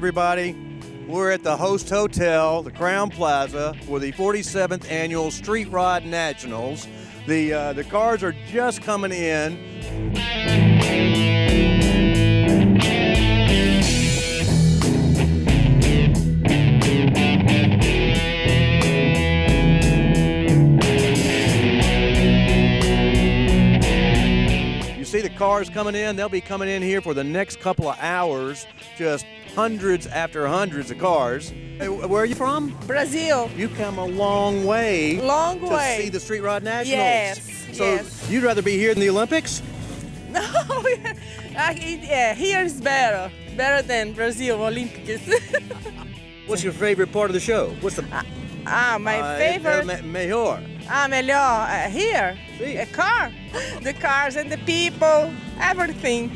everybody. We're at the host hotel, the Crown Plaza, for the 47th Annual Street Rod Nationals. The cars are just coming in. You see the cars coming in. They'll be coming in here for the next couple of hours, just hundreds after hundreds of cars. Hey, where are you from? Brazil. You come a long way. To see the Street Rod Nationals. Yes. So yes. you'd rather be here than the Olympics? No, yeah, here is better than Brazil Olympics. What's your favorite part of the show? What's the my favorite? Mejor. Melhor here. Sí. A car, the cars and the people, everything.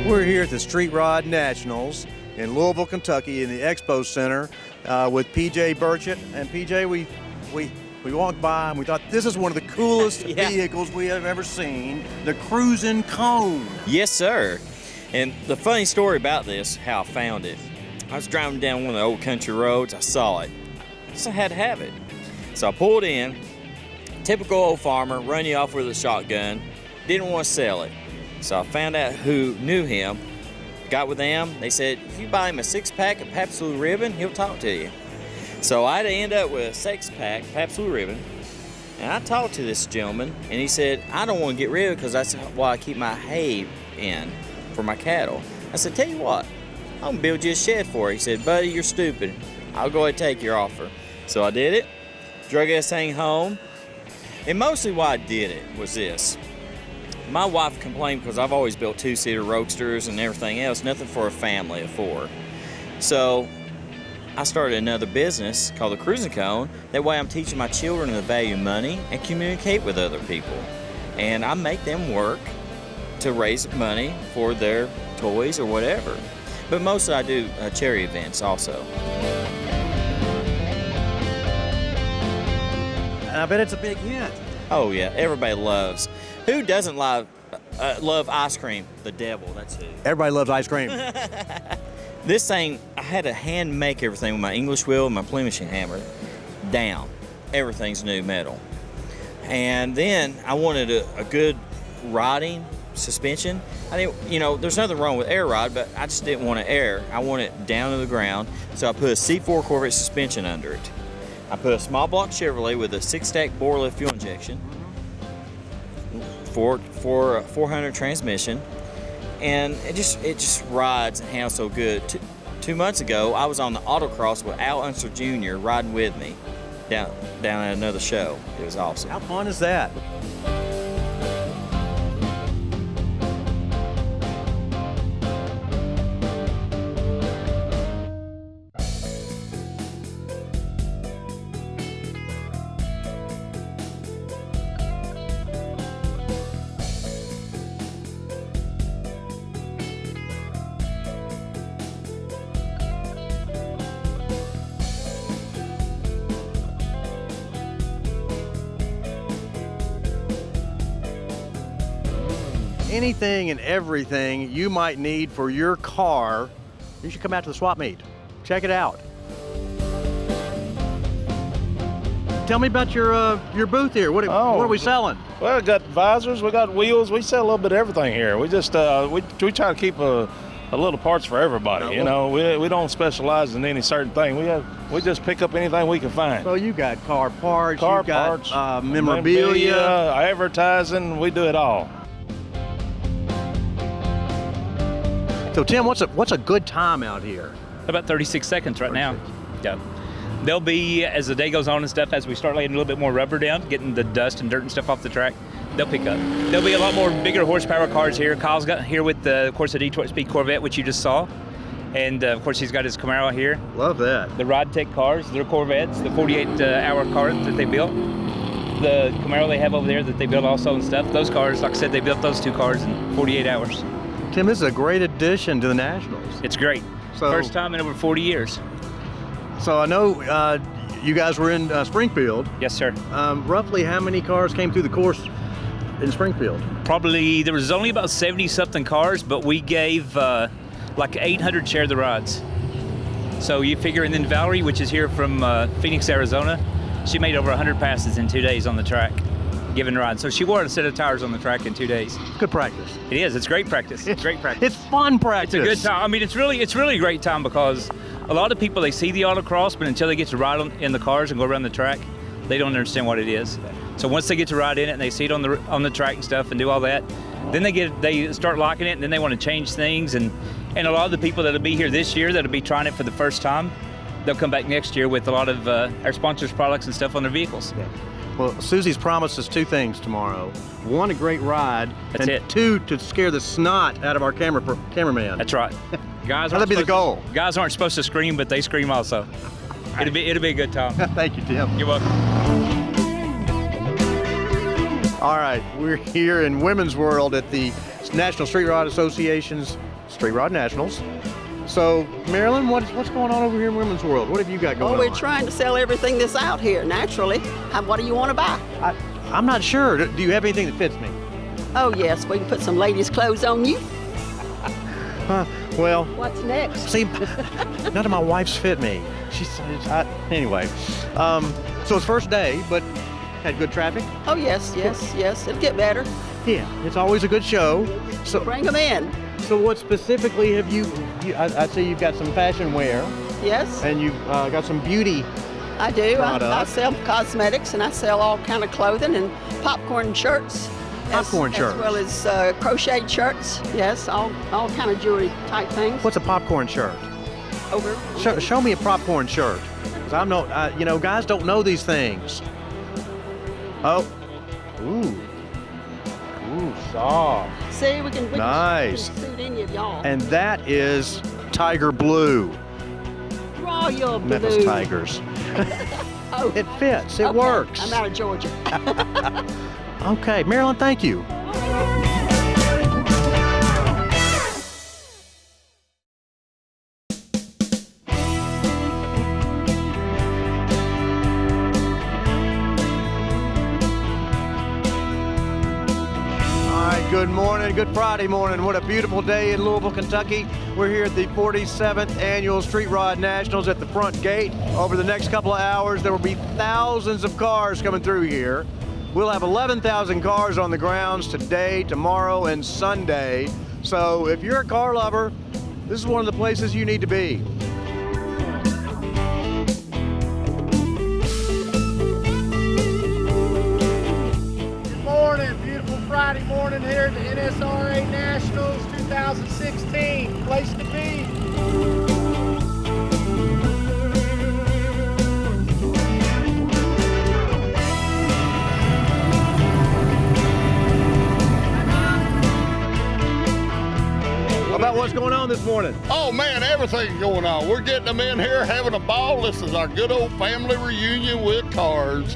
We're here at the Street Rod Nationals in Louisville, Kentucky, in the Expo Center with PJ Burchett. And PJ, we walked by and we thought this is one of the coolest vehicles we have ever seen, the Cruising Cone. Yes, sir. And the funny story about this, how I found it, I was driving down one of the old country roads, I saw it, so I had to have it. So I pulled in, typical old farmer, run you off with a shotgun, didn't want to sell it. So I found out who knew him, got with them. They said, if you buy him a 6-pack of Pabst Blue Ribbon, he'll talk to you. So I had to end up with a 6-pack Pabst Blue Ribbon. And I talked to this gentleman, and he said, I don't want to get rid of it because that's why I keep my hay in for my cattle. I said, tell you what, I'm going to build you a shed for it. He said, buddy, you're stupid. I'll go ahead and take your offer. So I did it, drug this thing home. And mostly why I did it was this. My wife complained because I've always built 2-seater roadsters and everything else, nothing for a family of 4. So I started another business called the Cruising Cone. That way I'm teaching my children the value of money and communicate with other people. And I make them work to raise money for their toys or whatever. But mostly I do charity events also. And I bet it's a big hit. Oh yeah, everybody loves. Who doesn't love ice cream? The devil, that's who. Everybody loves ice cream. This thing, I had to hand make everything with my English wheel and my plenishing hammer down. Everything's new metal. And then I wanted a good riding suspension. I didn't, there's nothing wrong with air rod, but I just didn't want it air. I want it down to the ground. So I put a C4 Corvette suspension under it. I put a small block Chevrolet with a 6-stack bore lift fuel injection. For 400 transmission, and it just rides and handles so good. 2 months ago, I was on the Autocross with Al Unser Jr. riding with me down at another show. It was awesome. How fun is that? Anything and everything you might need for your car, you should come out to the swap meet. Check it out. Tell me about your booth here. What are we selling? Well, we got visors, we got wheels. We sell a little bit of everything here. We just we try to keep a a little parts for everybody. No. You know, we don't specialize in any certain thing. We just pick up anything we can find. So you got car parts, Car you got parts, memorabilia. Advertising, we do it all. So Tim, what's a good time out here? About 36 seconds right now. Yeah. They'll be, as the day goes on and stuff, as we start laying a little bit more rubber down, getting the dust and dirt and stuff off the track, they'll pick up. There'll be a lot more bigger horsepower cars here. Kyle's got here with, of course, the Detroit Speed Corvette, which you just saw. And, of course, he's got his Camaro here. Love that. The Rod Tech cars, they're Corvettes, the 48-hour car that they built. The Camaro they have over there that they built also and stuff. Those cars, like I said, they built those 2 cars in 48 hours. Tim, this is a great addition to the Nationals. It's great. So- First time in over 40 years. So I know you guys were in Springfield. Yes, sir. Roughly how many cars came through the course in Springfield? Probably, there was only about 70-something cars, but we gave like 800 share the rods. So you figure, and then Valerie, which is here from Phoenix, Arizona, she made over 100 passes in 2 days on the track, giving rides. So she wore a set of tires on the track in 2 days. Good practice. It is, it's great practice. It's great practice. It's fun practice. It's a good time. I mean, it's really a great time because a lot of people, they see the autocross, but until they get to ride in the cars and go around the track, they don't understand what it is. So once they get to ride in it and they see it on the track and stuff and do all that, then they start liking it, and then they want to change things. And a lot of the people that'll be here this year that'll be trying it for the first time, they'll come back next year with a lot of our sponsors' products and stuff on their vehicles. Yeah. Well, Susie's promised us 2 things tomorrow. 1, a great ride. That's and it. 2, to scare the snot out of our cameraman. That's right. Guys, That'll be the goal. Guys aren't supposed to scream, but they scream also. It'll be a good time. Thank you, Tim. You're welcome. All right, we're here in Women's World at the National Street Rod Association's Street Rod Nationals. So, Marilyn, what's going on over here in Women's World? What have you got going on? Well, we're trying to sell everything that's out here, naturally. What do you want to buy? I'm not sure. Do you have anything that fits me? Oh, yes, we can put some ladies' clothes on you. Well, What's next? see, none of my wife's fit me. Anyway. So it's first day, but had good traffic? Oh, yes. It'll get better. Yeah, it's always a good show. So, Bring them in. so what specifically have you I see you've got some fashion wear, Yes, and you've got some beauty. I do. I product. sell cosmetics, and I sell all kind of clothing and popcorn shirts. Popcorn shirts. As well as crocheted shirts. Yes, all kind of jewelry type things. What's a popcorn shirt? Over. Show me a popcorn shirt. 'Cause I'm no, guys don't know these things. Oh, ooh, soft. See, we can Nice. suit any of y'all. And that is tiger blue. Royal blue. Memphis Tigers. Oh, It fits. It okay. works. I'm out of Georgia. Okay, Marilyn, thank you. Good morning, good Friday morning. What a beautiful day in Louisville, Kentucky. We're here at the 47th Annual Street Rod Nationals at the front gate. Over the next couple of hours, there will be thousands of cars coming through here. We'll have 11,000 cars on the grounds today, tomorrow, and Sunday. So if you're a car lover, this is one of the places you need to be. Friday morning here at the NSRA Nationals 2016. Place to be. About what's going on this morning? Oh man, everything's going on. We're getting them in here, having a ball. This is our good old family reunion with cars.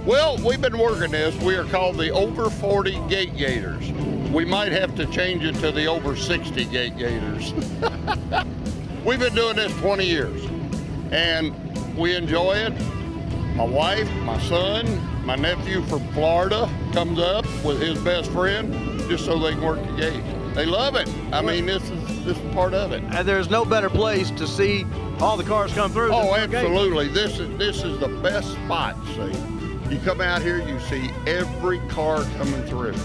Well, we've been working this. We are called the over 40 gate gators. We might have to change it to the over 60 gate gators. We've been doing this 20 years and we enjoy it. My wife, my son, my nephew from Florida comes up with his best friend just so they can work the gate. They love it. I mean, this is part of it. And there's no better place to see all the cars come through. Oh, than the gate. absolutely. This is the best spot, see. You come out here, you see every car coming through.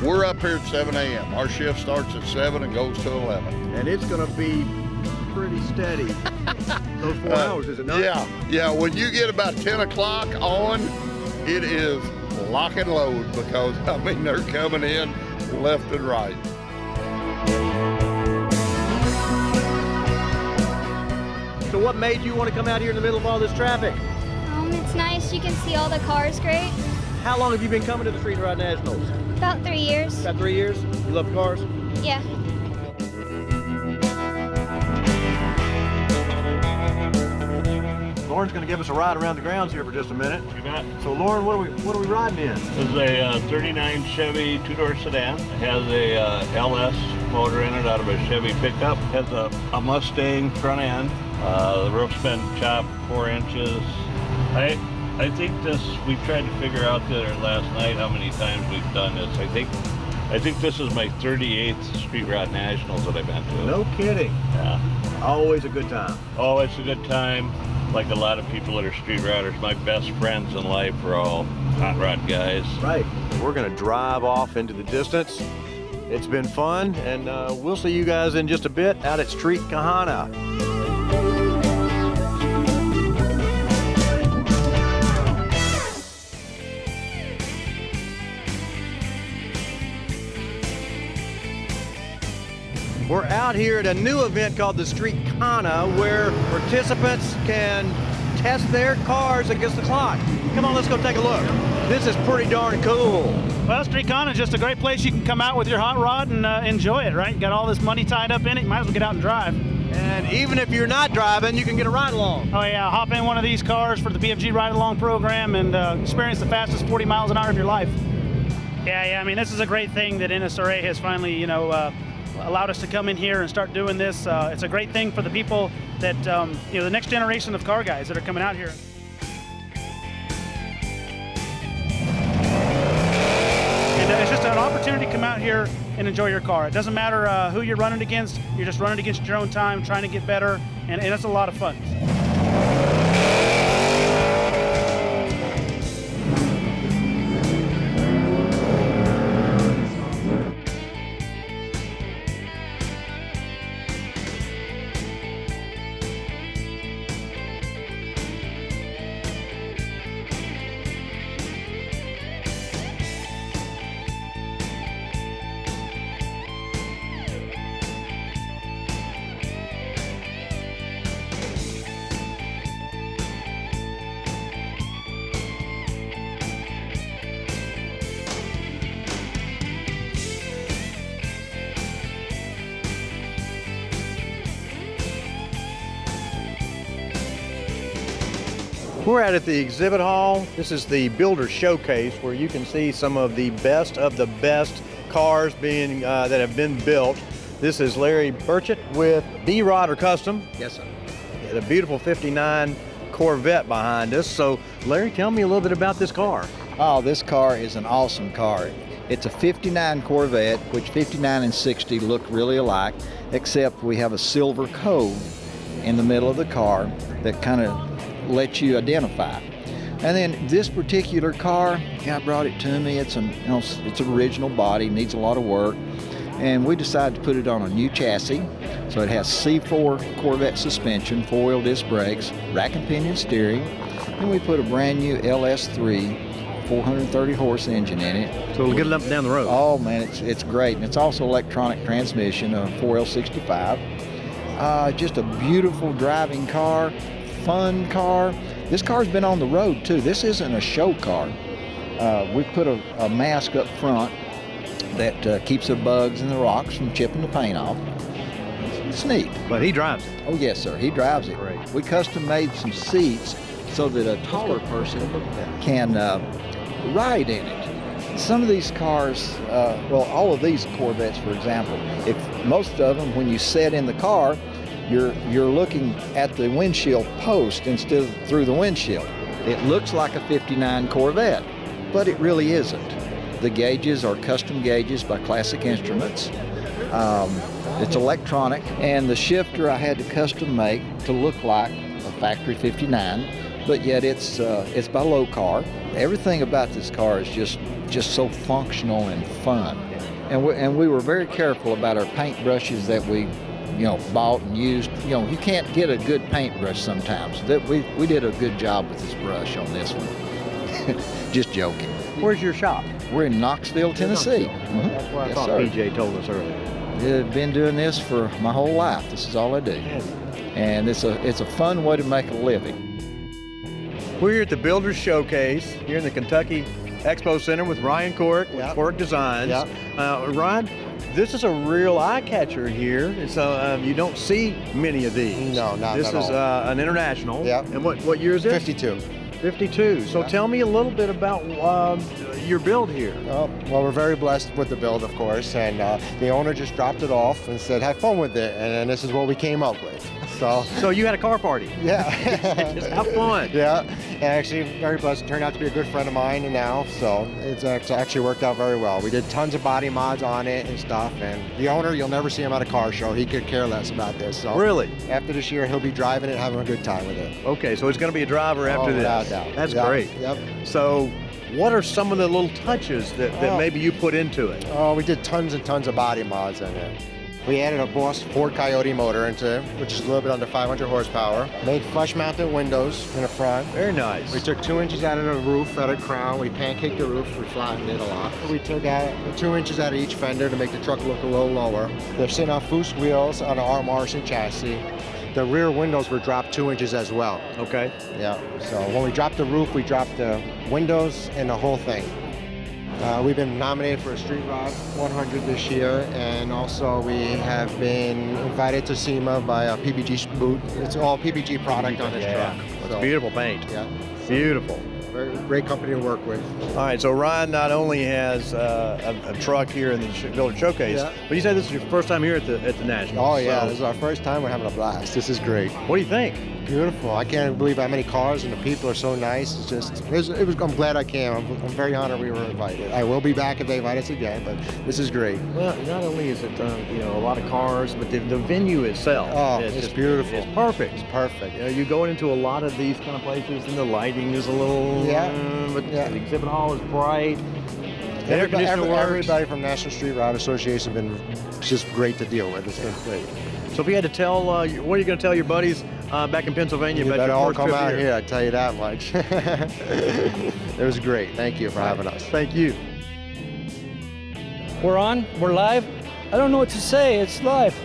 We're up here at 7 a.m. Our shift starts at 7 and goes to 11. And it's going to be pretty steady. Those 4 hours, is it not? Yeah. When you get about 10 o'clock on, it is lock and load because, I mean, they're coming in left and right. So what made you want to come out here in the middle of all this traffic? It's nice. You can see all the cars great. How long have you been coming to the Street Rod Nationals? About 3 years. About 3 years? You love cars? Yeah. Lauren's going to give us a ride around the grounds here for just a minute. You bet. So Lauren, what are we riding in? This is a 39 Chevy two-door sedan. It has a LS motor in it out of a Chevy pickup. It has a Mustang front end. The roof's been chopped 4 inches. I think we tried to figure out the other last night how many times we've done this. I think this is my 38th Street Rod Nationals that I've been to. No kidding. Yeah. Always a good time. Oh, it's a good time. Like a lot of people that are street riders, my best friends in life are all hot rod guys. Right. We're going to drive off into the distance. It's been fun, and we'll see you guys in just a bit out at Street Kana. We're out here at a new event called the Street Kana, where participants can test their cars against the clock. Come on, let's go take a look. This is pretty darn cool. Well, Street Kana is just a great place you can come out with your hot rod and enjoy it, right? You got all this money tied up in it, you might as well get out and drive. And even if you're not driving, you can get a ride along. Oh yeah, hop in one of these cars for the BFG Ride Along program and experience the fastest 40 miles an hour of your life. Yeah, I mean, this is a great thing that NSRA has finally, allowed us to come in here and start doing this. It's a great thing for the people that, the next generation of car guys that are coming out here. And it's just an opportunity to come out here and enjoy your car. It doesn't matter who you're running against. You're just running against your own time, trying to get better, and it's a lot of fun. We're out at the exhibit hall. This is the builder showcase where you can see some of the best cars being that have been built. This is Larry Burchett with B-Rod or Custom. Yes, sir. Yeah, the beautiful 59 Corvette behind us. So Larry, tell me a little bit about this car. Oh, this car is an awesome car. It's a 59 Corvette, which 59 and 60 look really alike, except we have a silver cove in the middle of the car that kind of lets you identify. And then this particular car, guy brought it to me. It's an original body, needs a lot of work, and we decided to put it on a new chassis. So it has C4 Corvette suspension, 4-wheel disc brakes, rack and pinion steering. Then we put a brand new LS3 430 horse engine in it. So it'll get it up and down the road. Oh man, it's great. And it's also electronic transmission, a 4L65. Just a beautiful driving car, fun car. This car's been on the road too. This isn't a show car. We put a mask up front that keeps the bugs and the rocks from chipping the paint off. It's neat. But he drives it. Oh yes, sir. He drives it. Great. We custom made some seats so that a taller person can ride in it. Some of these cars, all of these Corvettes, for example, if most of them, when you sit in the car, you're looking at the windshield post instead of through the windshield. It looks like a 59 Corvette, but it really isn't. The gauges are custom gauges by Classic Instruments. It's electronic, and the shifter I had to custom make to look like a factory 59, but yet it's by Low Car. Everything about this car is just just so functional and fun. And we were very careful about our paint brushes that we bought and used. You can't get a good paintbrush sometimes. We did a good job with this brush on this one. Just joking. Where's your shop? We're in Knoxville, Tennessee. That's what I thought PJ told us earlier. I've been doing this for my whole life. This is all I do. And it's a fun way to make a living. We're here at the Builders Showcase here in the Kentucky Expo Center with Ryan Cork with Cork Designs. Ryan, this is a real eye catcher here. It's you don't see many of these. No, not this at all. This is an international. Yeah. And what year is this? 52. 52. So tell me a little bit about your build here. Well, we're very blessed with the build, of course, and the owner just dropped it off and said, have fun with it, and this is what we came up with. So you had a car party? Yeah. Just have fun. Yeah, and actually very blessed. It turned out to be a good friend of mine now, so it's actually worked out very well. We did tons of body mods on it and stuff, and the owner, you'll never see him at a car show. He could care less about this. So really? After this year, he'll be driving it, having a good time with it. Okay, so it's going to be a driver after this. Without doubt. That's great. Yep. So what are some of the little touches that maybe you put into it? Oh, we did tons and tons of body mods in it. We added a Boss Ford Coyote motor into it, which is a little bit under 500 horsepower. Made flush-mounted windows in the front. Very nice. We took 2 inches out of the roof at a crown. We pancaked the roof. We flattened it a lot. We took out 2 inches out of each fender to make the truck look a little lower. They're sitting on Foose wheels on an R. Morrison chassis. The rear windows were dropped 2 inches as well. Okay. Yeah. So when we dropped the roof, we dropped the windows and the whole thing. We've been nominated for a Street Rod 100 this year, and also we have been invited to SEMA by a PPG boot. It's all PPG product on this truck. It's beautiful paint. Yeah. Beautiful. Very great company to work with. All right, so Ryan not only has a truck here in the Builder Showcase, but you said this is your first time here at the National. Oh yeah, this is our first time. We're having a blast. This is great. What do you think? Beautiful. I can't believe how many cars and the people are so nice. It's just, I'm glad I came. I'm very honored we were invited. I will be back if they invite us again, but this is great. Well, not only is it a lot of cars, but the venue itself. Oh, it's just beautiful. It's perfect. It's perfect. You go into a lot of these kind of places, and the lighting is a little. But the exhibit hall is bright. Everybody from National Street Rod Association has been just great to deal with. It's been great. So if you had to tell, what are you going to tell your buddies back in Pennsylvania about your first trip here? You better all come out here, I tell you that much. It was great. Thank you for having us. Thank you. We're on. We're live. I don't know what to say. It's live.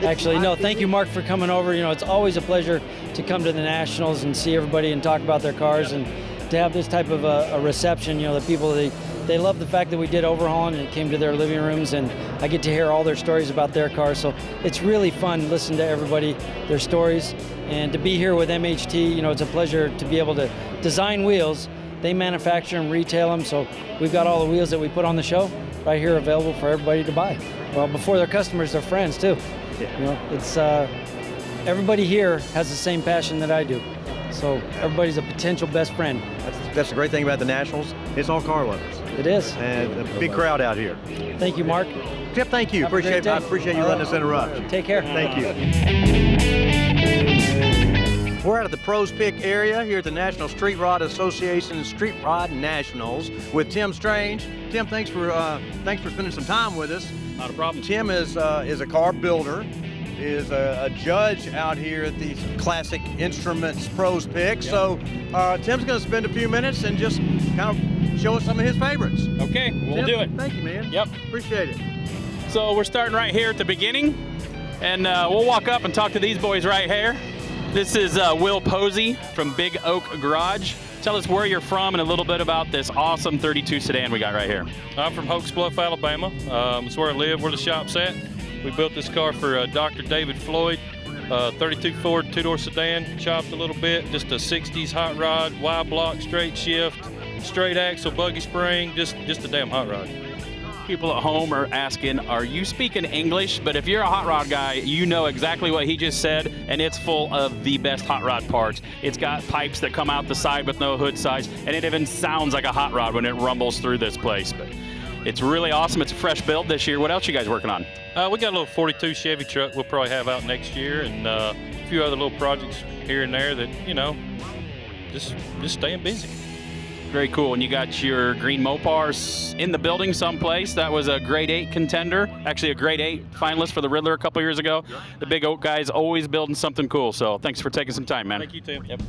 Actually, no, thank you, Mark, for coming over. It's always a pleasure to come to the Nationals and see everybody and talk about their cars, and to have this type of a reception. The people, they love the fact that we did overhauling and it came to their living rooms, and I get to hear all their stories about their cars. So it's really fun to listen to everybody, their stories, and to be here with MHT. It's a pleasure to be able to design wheels. They manufacture them, retail them, so we've got all the wheels that we put on the show right here available for everybody to buy. Well, before they're customers, they're friends too. It's everybody here has the same passion that I do. So everybody's a potential best friend. That's the great thing about the Nationals. It's all car lovers. It is. And a big crowd out here. Thank you, Mark. Jeff, thank you. I appreciate you letting us interrupt you. Take care. Thank you. We're out at the Pros Pick area here at the National Street Rod Association Street Rod Nationals with Tim Strange. Tim, thanks for spending some time with us. Not a problem. Tim is a car builder, is a judge out here at the Classic Instruments Pros Pick. Yep. So Tim's going to spend a few minutes and just kind of show us some of his favorites. Okay, we'll do it. Thank you, man. Yep. Appreciate it. So we're starting right here at the beginning, and we'll walk up and talk to these boys right here. This is Will Posey from Big Oak Garage. Tell us where you're from and a little bit about this awesome 32 sedan we got right here. I'm from Hokes Bluff, Alabama. It's where I live, where the shop's at. We built this car for Dr. David Floyd, 32 Ford two-door sedan, chopped a little bit, just a 60s hot rod, Y-block, straight shift, straight axle, buggy spring, just a damn hot rod. People at home are asking, are you speaking English? But if you're a hot rod guy, you know exactly what he just said, and it's full of the best hot rod parts. It's got pipes that come out the side with no hood size, and it even sounds like a hot rod when it rumbles through this place. But it's really awesome. It's a fresh build this year. What else you guys working on? We got a little 42 Chevy truck we'll probably have out next year, and a few other little projects here and there that, just staying busy. Very cool. And you got your green Mopars in the building someplace. That was a grade 8 contender, actually a grade 8 finalist for the Riddler a couple years ago. The Big Oak guys always building something cool. So thanks for taking some time, man. Thank you, Tim. Yep.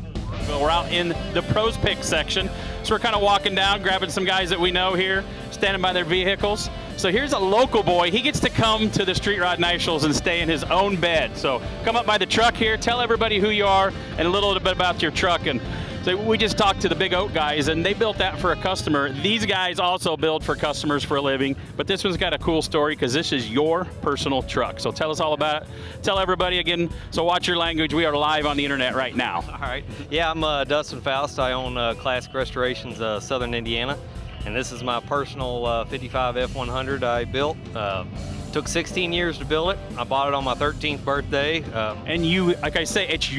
Well, we're out in the pros pick section. So we're kind of walking down, grabbing some guys that we know here, standing by their vehicles. So here's a local boy. He gets to come to the Street Rod Nationals and stay in his own bed. So come up by the truck here, tell everybody who you are and a little bit about your truck. And so we just talked to the Big Oak guys, and they built that for a customer. These guys also build for customers for a living, but this one's got a cool story because this is your personal truck. So tell us all about it. Tell everybody again, so watch your language. We are live on the internet right now. All right. Yeah, I'm Dustin Faust. I own Classic Restorations Southern Indiana, and this is my personal 55 F100 I built. Took 16 years to build it. I bought it on my 13th birthday. And you, like I say, it's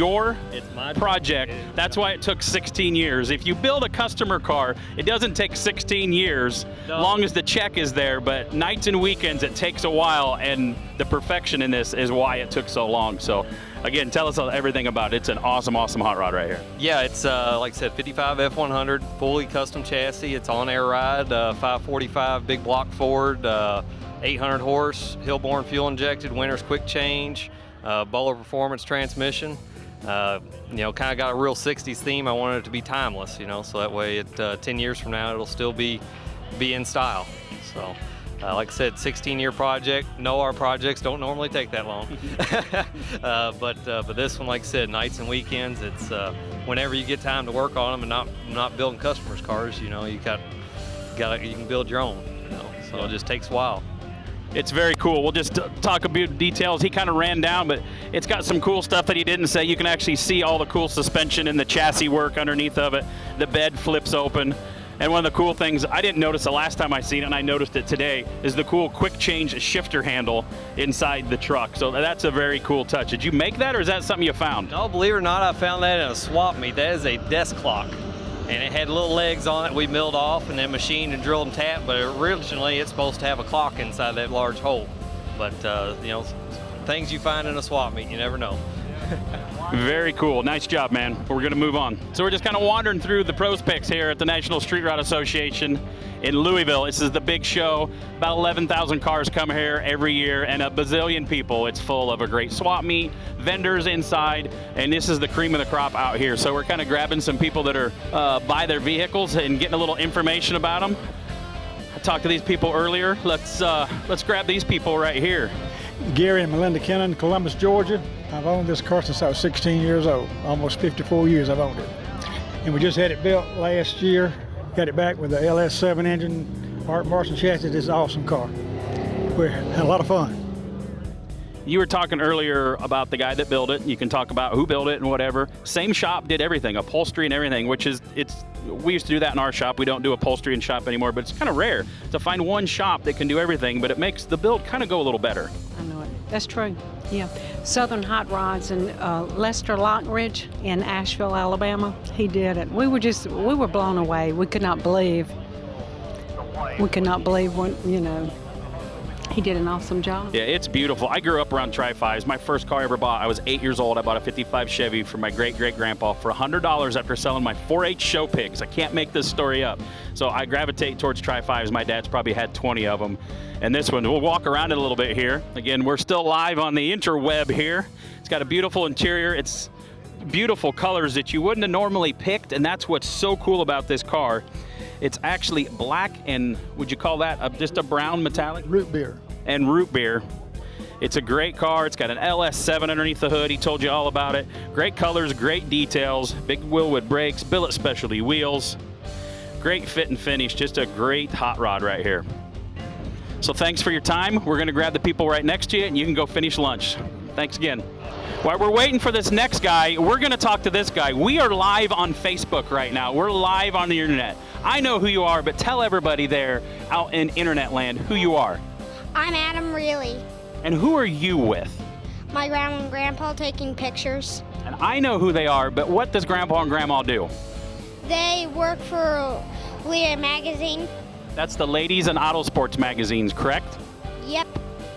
my project. That's why it took 16 years. If you build a customer car, it doesn't take 16 years, long as the check is there, but nights and weekends, it takes a while, and the perfection in this is why it took so long. So again, tell us everything about it. It's an awesome, awesome hot rod right here. Yeah, it's like I said, 55 F100, fully custom chassis. It's on air ride, 545 big block Ford, 800 horse, Hillborn fuel injected, Winter's quick change, Bowler performance transmission. You know, kind of got a real 60s theme. I wanted it to be timeless, you know, so that way 10 years from now it'll still be in style. So like I said, 16-year project. No, our projects don't normally take that long. But this one, like I said, nights and weekends, it's whenever you get time to work on them and not building customers' cars, you know, you can build your own, you know, so it just takes a while. It's very cool. We'll just talk a bit details. He kind of ran down, but it's got some cool stuff that he didn't say. You can actually see all the cool suspension and the chassis work underneath of it. The bed flips open. And one of the cool things I didn't notice the last time I seen it, and I noticed it today, is the cool quick change shifter handle inside the truck. So that's a very cool touch. Did you make that, or is that something you found? No, believe it or not, I found that in a swap meet. That is a desk clock. And it had little legs on it we milled off and then machined and drilled and tapped, but originally it's supposed to have a clock inside that large hole. But, you know, things you find in a swap meet, you never know. Very cool. Nice job, man. We're going to move on. So we're just kind of wandering through the pros picks here at the National Street Rod Association in Louisville. This is the big show. About 11,000 cars come here every year and a bazillion people. It's full of a great swap meet, vendors inside, and this is the cream of the crop out here. So we're kind of grabbing some people that are by their vehicles and getting a little information about them. I talked to these people earlier. Let's grab these people right here. Gary and Melinda Kennan, Columbus, Georgia. I've owned this car since I was 16 years old. Almost 54 years I've owned it. And we just had it built last year. Got it back with the LS7 engine, Art Marson chassis. This is an awesome car. We had a lot of fun. You were talking earlier about the guy that built it. You can talk about who built it and whatever. Same shop did everything, upholstery and everything, which is, we used to do that in our shop. We don't do upholstery in shop anymore, but it's kind of rare to find one shop that can do everything, but it makes the build kind of go a little better. I know it. That's true. Yeah. Southern Hot Rods and Lester Lockridge in Asheville, Alabama. He did it. We were blown away. We could not believe when, you know, he did an awesome job. Yeah, it's beautiful. I grew up around Tri-Fives. My first car I ever bought, I was 8 years old. I bought a 55 Chevy from my great-great-grandpa for $100 after selling my 4-H show pigs. I can't make this story up. So I gravitate towards Tri-Fives. My dad's probably had 20 of them. And this one, we'll walk around it a little bit here. Again, we're still live on the interweb here. It's got a beautiful interior. It's beautiful colors that you wouldn't have normally picked, and that's what's so cool about this car. It's actually black and, would you call that just a brown metallic? Root beer. And root beer. It's a great car. It's got an LS7 underneath the hood. He told you all about it. Great colors, great details, big Willwood brakes, billet specialty wheels. Great fit and finish. Just a great hot rod right here. So thanks for your time. We're going to grab the people right next to you, and you can go finish lunch. Thanks again. While we're waiting for this next guy, we're going to talk to this guy. We are live on Facebook right now. We're live on the internet. I know who you are, but tell everybody there out in internet land who you are. I'm Adam Reilly. And who are you with? My grandma and grandpa taking pictures. And I know who they are, but what does grandpa and grandma do? They work for Leah Magazine. That's the Ladies and Auto Sports magazines, correct? Yep.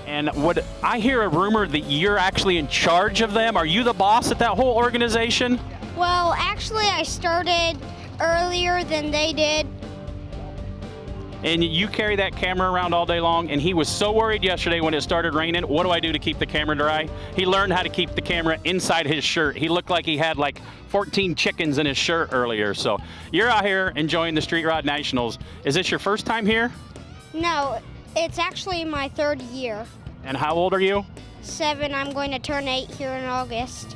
And what I hear a rumor that you're actually in charge of them. Are you the boss at that whole organization? Well, actually, I started earlier than they did. And you carry that camera around all day long, and he was so worried yesterday when it started raining. What do I do to keep the camera dry? He learned how to keep the camera inside his shirt. He looked like he had like 14 chickens in his shirt earlier. So you're out here enjoying the Street Rod Nationals. Is this your first time here? No, it's actually my 3rd year. And how old are you? 7, I'm going to turn 8 here in August.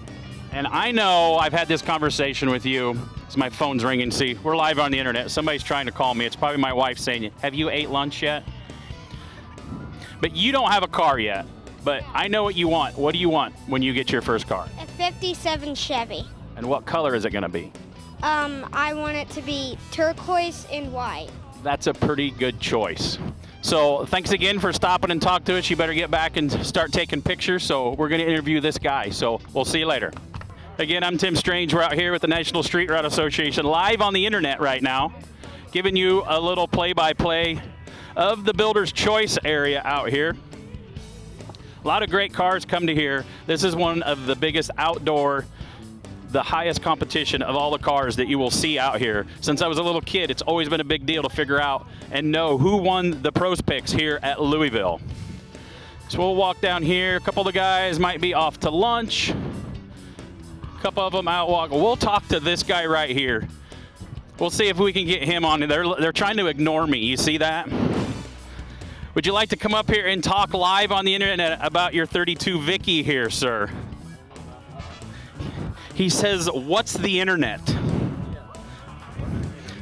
And I know I've had this conversation with you. So my phone's ringing. See, we're live on the internet. Somebody's trying to call me. It's probably my wife saying, have you ate lunch yet? But you don't have a car yet. But I know what you want. What do you want when you get your first car? A 57 Chevy. And what color is it going to be? I want it to be turquoise and white. That's a pretty good choice. So thanks again for stopping and talking to us. You better get back and start taking pictures. So we're going to interview this guy. So we'll see you later. Again, I'm Tim Strange. We're out here with the National Street Rod Association live on the internet right now, giving you a little play-by-play of the Builder's Choice area out here. A lot of great cars come to here. This is one of the biggest outdoor, the highest competition of all the cars that you will see out here. Since I was a little kid, it's always been a big deal to figure out and know who won the pros picks here at Louisville. So we'll walk down here. A couple of the guys might be off to lunch. A couple of them out walking. We'll talk to this guy right here. We'll see if we can get him on. They're trying to ignore me. You see that? Would you like to come up here and talk live on the internet about your 32 Vicky here, sir? He says, what's the internet?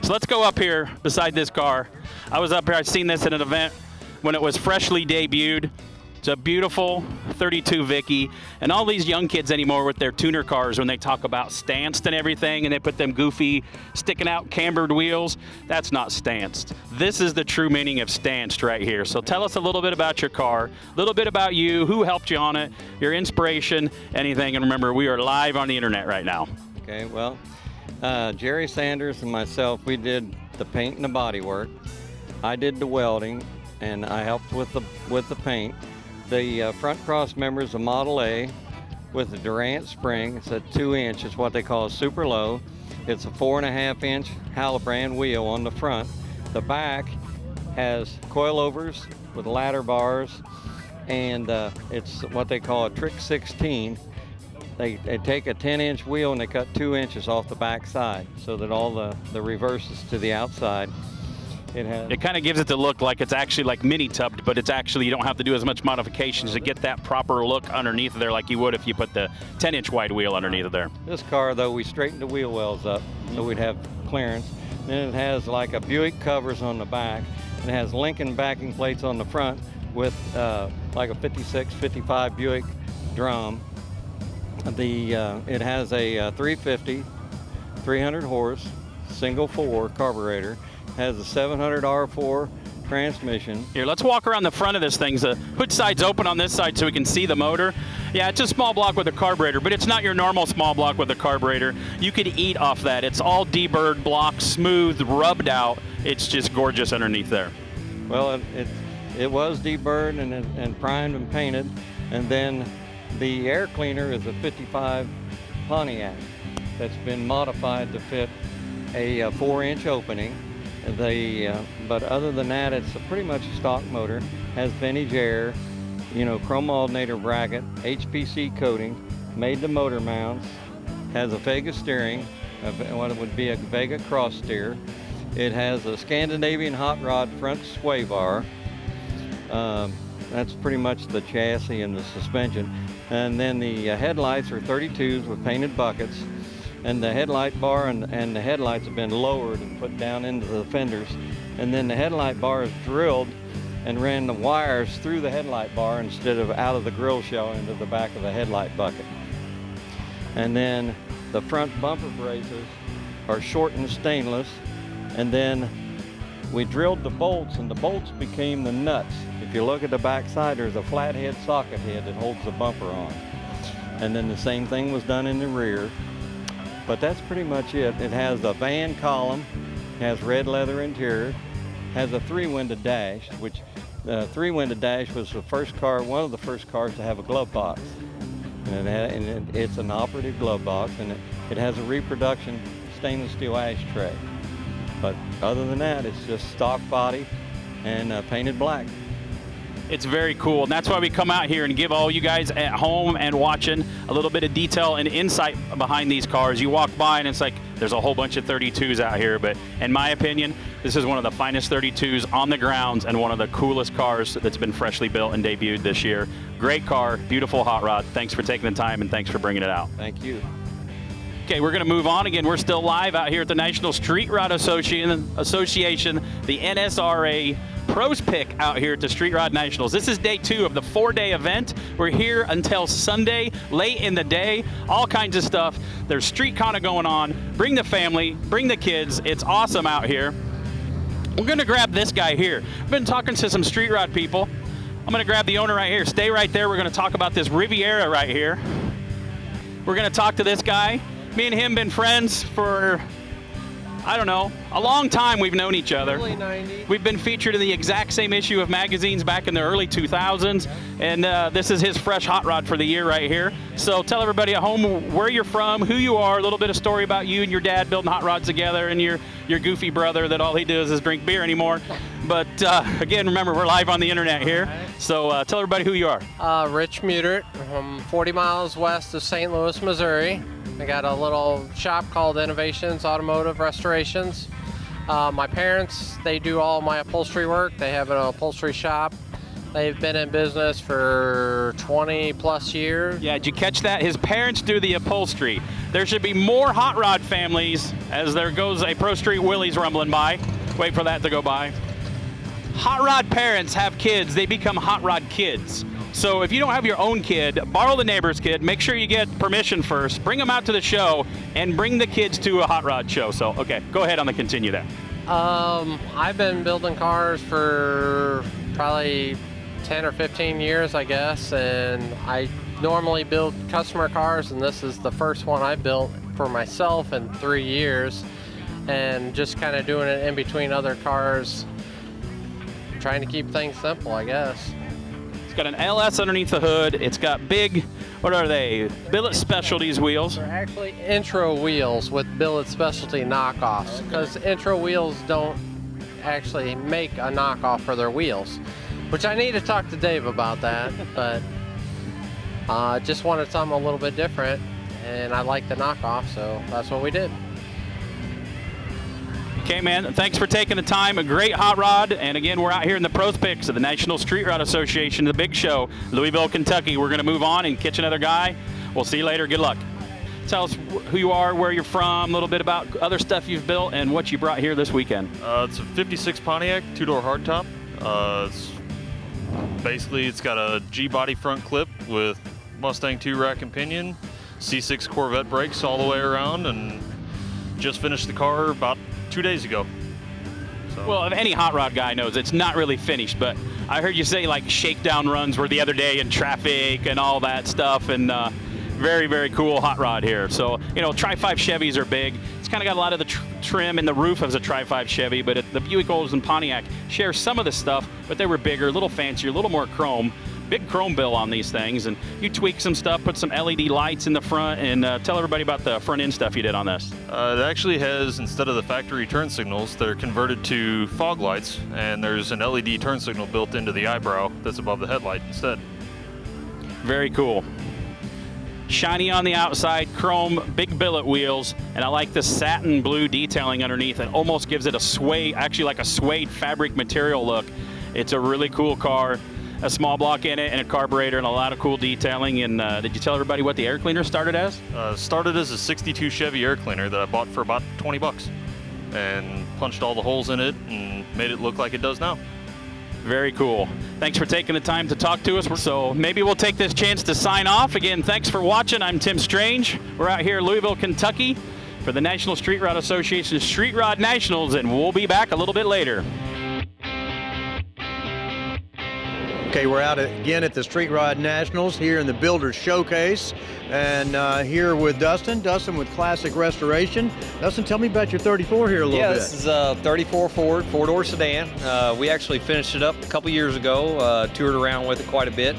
So let's go up here beside this car. I was up here. I've seen this at an event when it was freshly debuted. It's a beautiful 32 Vicky, and all these young kids anymore with their tuner cars, when they talk about stanced and everything, and they put them goofy, sticking out cambered wheels, that's not stanced. This is the true meaning of stanced right here. So tell us a little bit about your car, a little bit about you, who helped you on it, your inspiration, anything. And remember, we are live on the internet right now. Okay, well, Jerry Sanders and myself, we did the paint and the body work. I did the welding, and I helped with the paint. The front cross member is a Model A with a Durant spring. It's a 2-inch. It's what they call a super low. It's a 4.5-inch Halbrand wheel on the front. The back has coilovers with ladder bars, and it's what they call a trick 16. They take a 10-inch wheel and they cut 2 inches off the back side so that all the reverse is to the outside. It kind of gives it the look like it's actually like mini tubbed, but it's actually, you don't have to do as much modifications to get that proper look underneath there like you would if you put the 10-inch wide wheel underneath of there. This car, though, we straightened the wheel wells up so we'd have clearance. Then it has like a Buick covers on the back. It has Lincoln backing plates on the front with like a 56, 55 Buick drum. It has a 350, 300 horse, single 4 carburetor. Has a 700 R4 transmission. Here, let's walk around the front of this thing. The hood side's open on this side so we can see the motor. Yeah, it's a small block with a carburetor, but it's not your normal small block with a carburetor. You could eat off that. It's all deburred block, smooth, rubbed out. It's just gorgeous underneath there. Well, it was deburred and primed and painted, and then the air cleaner is a 55 Pontiac that's been modified to fit a 4-inch opening. But other than that, it's pretty much a stock motor. Has vintage air, chrome alternator bracket, HPC coating, made to motor mounts, has a Vega steering, what would be a Vega cross steer. It has a Scandinavian hot rod front sway bar. That's pretty much the chassis and the suspension. And then the headlights are 32s with painted buckets. And the headlight bar and the headlights have been lowered and put down into the fenders. And then the headlight bar is drilled and ran the wires through the headlight bar instead of out of the grill shell into the back of the headlight bucket. And then the front bumper braces are shortened stainless. And then we drilled the bolts, and the bolts became the nuts. If you look at the back side, there's a flathead socket head that holds the bumper on. And then the same thing was done in the rear. But that's pretty much it. It has a van column, has red leather interior, has a 3-window dash, which the 3-window dash was the first car, one of the first cars to have a glove box. And it's an operative glove box, and it has a reproduction stainless steel ashtray. But other than that, it's just stock body and painted black. It's very cool, and that's why we come out here and give all you guys at home and watching a little bit of detail and insight behind these cars. You walk by and it's like there's a whole bunch of 32s out here, but in my opinion, this is one of the finest 32s on the grounds and one of the coolest cars that's been freshly built and debuted this year. Great car, beautiful hot rod. Thanks for taking the time and thanks for bringing it out. Thank you. Okay, we're going to move on again. We're still live out here at the National Street Rod Association, the NSRA Pros Pick out here at the Street Rod Nationals. This is day 2 of the 4-day event. We're here until Sunday, late in the day, all kinds of stuff. There's street Kana going on. Bring the family, bring the kids. It's awesome out here. We're going to grab this guy here. I've been talking to some street rod people. I'm going to grab the owner right here. Stay right there. We're going to talk about this Riviera right here. We're going to talk to this guy. Me and him been friends for, I don't know, a long time. We've known each other. Early 90s. We've been featured in the exact same issue of magazines back in the early 2000s, and this is his fresh hot rod for the year right here. So tell everybody at home where you're from, who you are, a little bit of story about you and your dad building hot rods together, and your goofy brother that all he does is drink beer anymore. But again, remember, we're live on the internet here. So tell everybody who you are. Rich Mutert. I'm 40 miles west of St. Louis, Missouri. I got a little shop called Innovations Automotive Restorations. My parents, they do all my upholstery work. They have an upholstery shop. They've been in business for 20 plus years. Yeah, did you catch that? His parents do the upholstery. There should be more hot rod families, as there goes a Pro Street Willie's rumbling by. Wait for that to go by. Hot rod parents have kids, they become hot rod kids. So if you don't have your own kid, borrow the neighbor's kid, make sure you get permission first, bring them out to the show, and bring the kids to a hot rod show. So, okay, go ahead on the continue there. I've been building cars for probably 10 or 15 years, I guess, and I normally build customer cars, and this is the first one I built for myself in 3 years, and just kind of doing it in between other cars, trying to keep things simple, I guess. Got an LS underneath the hood. It's got big, what are they? Billet Specialties wheels. They're actually intro wheels with Billet Specialty knockoffs, because intro wheels don't actually make a knockoff for their wheels, which I need to talk to Dave about that, but just wanted something a little bit different, and I like the knockoff, so that's what we did. Okay, man, thanks for taking the time. A great hot rod. And again, we're out here in the Pros Picks of the National Street Rod Association, the big show, Louisville, Kentucky. We're going to move on and catch another guy. We'll see you later. Good luck. Tell us who you are, where you're from, a little bit about other stuff you've built, and what you brought here this weekend. It's a 56 Pontiac, 2-door hardtop. It's got a G-body front clip with Mustang 2 rack and pinion, C6 Corvette brakes all the way around, and just finished the car about 2 days ago. So. Well, if any hot rod guy knows, it's not really finished, but I heard you say like shakedown runs were the other day in traffic and all that stuff, and very, very cool hot rod here. So, you know, Tri-5 Chevys are big. It's kind of got a lot of the trim and the roof as a Tri-5 Chevy, but the Buick Olds and Pontiac share some of the stuff, but they were bigger, a little fancier, a little more chrome. Big chrome bill on these things, and you tweak some stuff, put some LED lights in the front, and tell everybody about the front end stuff you did on this. It actually has, instead of the factory turn signals, they're converted to fog lights, and there's an LED turn signal built into the eyebrow that's above the headlight instead. Very cool. Shiny on the outside, chrome, big billet wheels, and I like the satin blue detailing underneath. It almost gives it a suede, actually like a suede fabric material look. It's a really cool car. A small block in it and a carburetor and a lot of cool detailing. And did you tell everybody what the air cleaner started as? Started as a 62 Chevy air cleaner that I bought for about 20 bucks and punched all the holes in it and made it look like it does now. Very cool. Thanks for taking the time to talk to us. So maybe we'll take this chance to sign off. Again, thanks for watching. I'm Tim Strange. We're out here in Louisville, Kentucky for the National Street Rod Association Street Rod Nationals, and we'll be back a little bit later. Okay, we're out again at the Street Rod Nationals here in the Builders Showcase, and here with Dustin. Dustin with Classic Restoration. Dustin, tell me about your 34 here a little bit. Yeah, this is a 34 Ford 4-door sedan. We actually finished it up a couple years ago, toured around with it quite a bit.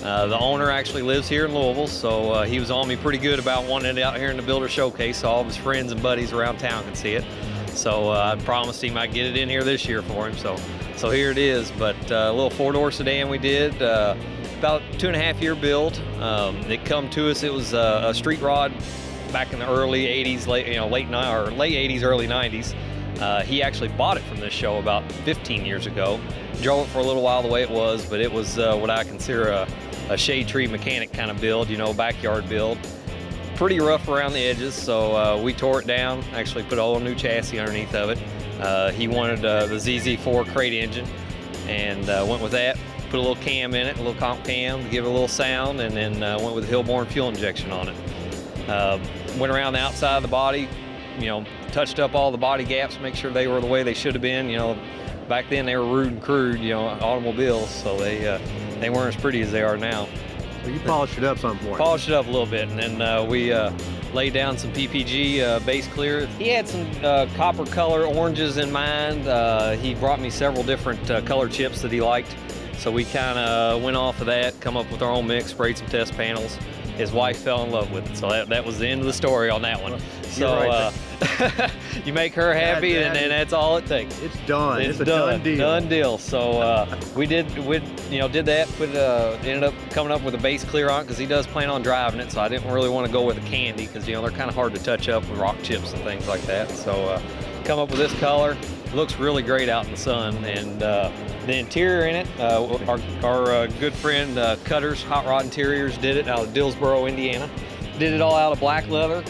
The owner actually lives here in Louisville, so he was on me pretty good about wanting it out here in the builder showcase so all of his friends and buddies around town could see it. So I promised him I'd get it in here this year for him. So here it is. But a little 4-door sedan we did, about 2.5-year build. It come to us. It was a street rod back in the early 80s, late 80s, early 90s. He actually bought it from this show about 15 years ago. Drove it for a little while the way it was, but it was what I consider a shade tree mechanic kind of build, backyard build. Pretty rough around the edges, so we tore it down, actually put a whole new chassis underneath of it. He wanted the ZZ4 crate engine, and went with that. Put a little cam in it, a little comp cam to give it a little sound, and then went with a Hillborn fuel injection on it. Went around the outside of the body, touched up all the body gaps, make sure they were the way they should have been. Back then they were rude and crude, automobiles, so they weren't as pretty as they are now. So you polished it up some point. Polished it up a little bit, and then we laid down some PPG base clear. He had some copper color oranges in mind. He brought me several different color chips that he liked, so we kind of went off of that, come up with our own mix, sprayed some test panels. His wife fell in love with it, so that was the end of the story on that one. So right you make her happy, and that's all it takes. It's done. It's a done. done deal. Done deal. So we did that. Ended up coming up with a base clear on it because he does plan on driving it. So I didn't really want to go with a candy because they're kind of hard to touch up with rock chips and things like that. So come up with this color. Looks really great out in the sun, and the interior in it, our good friend Cutters Hot Rod Interiors did it out of Dillsboro, Indiana. Did it all out of black leather.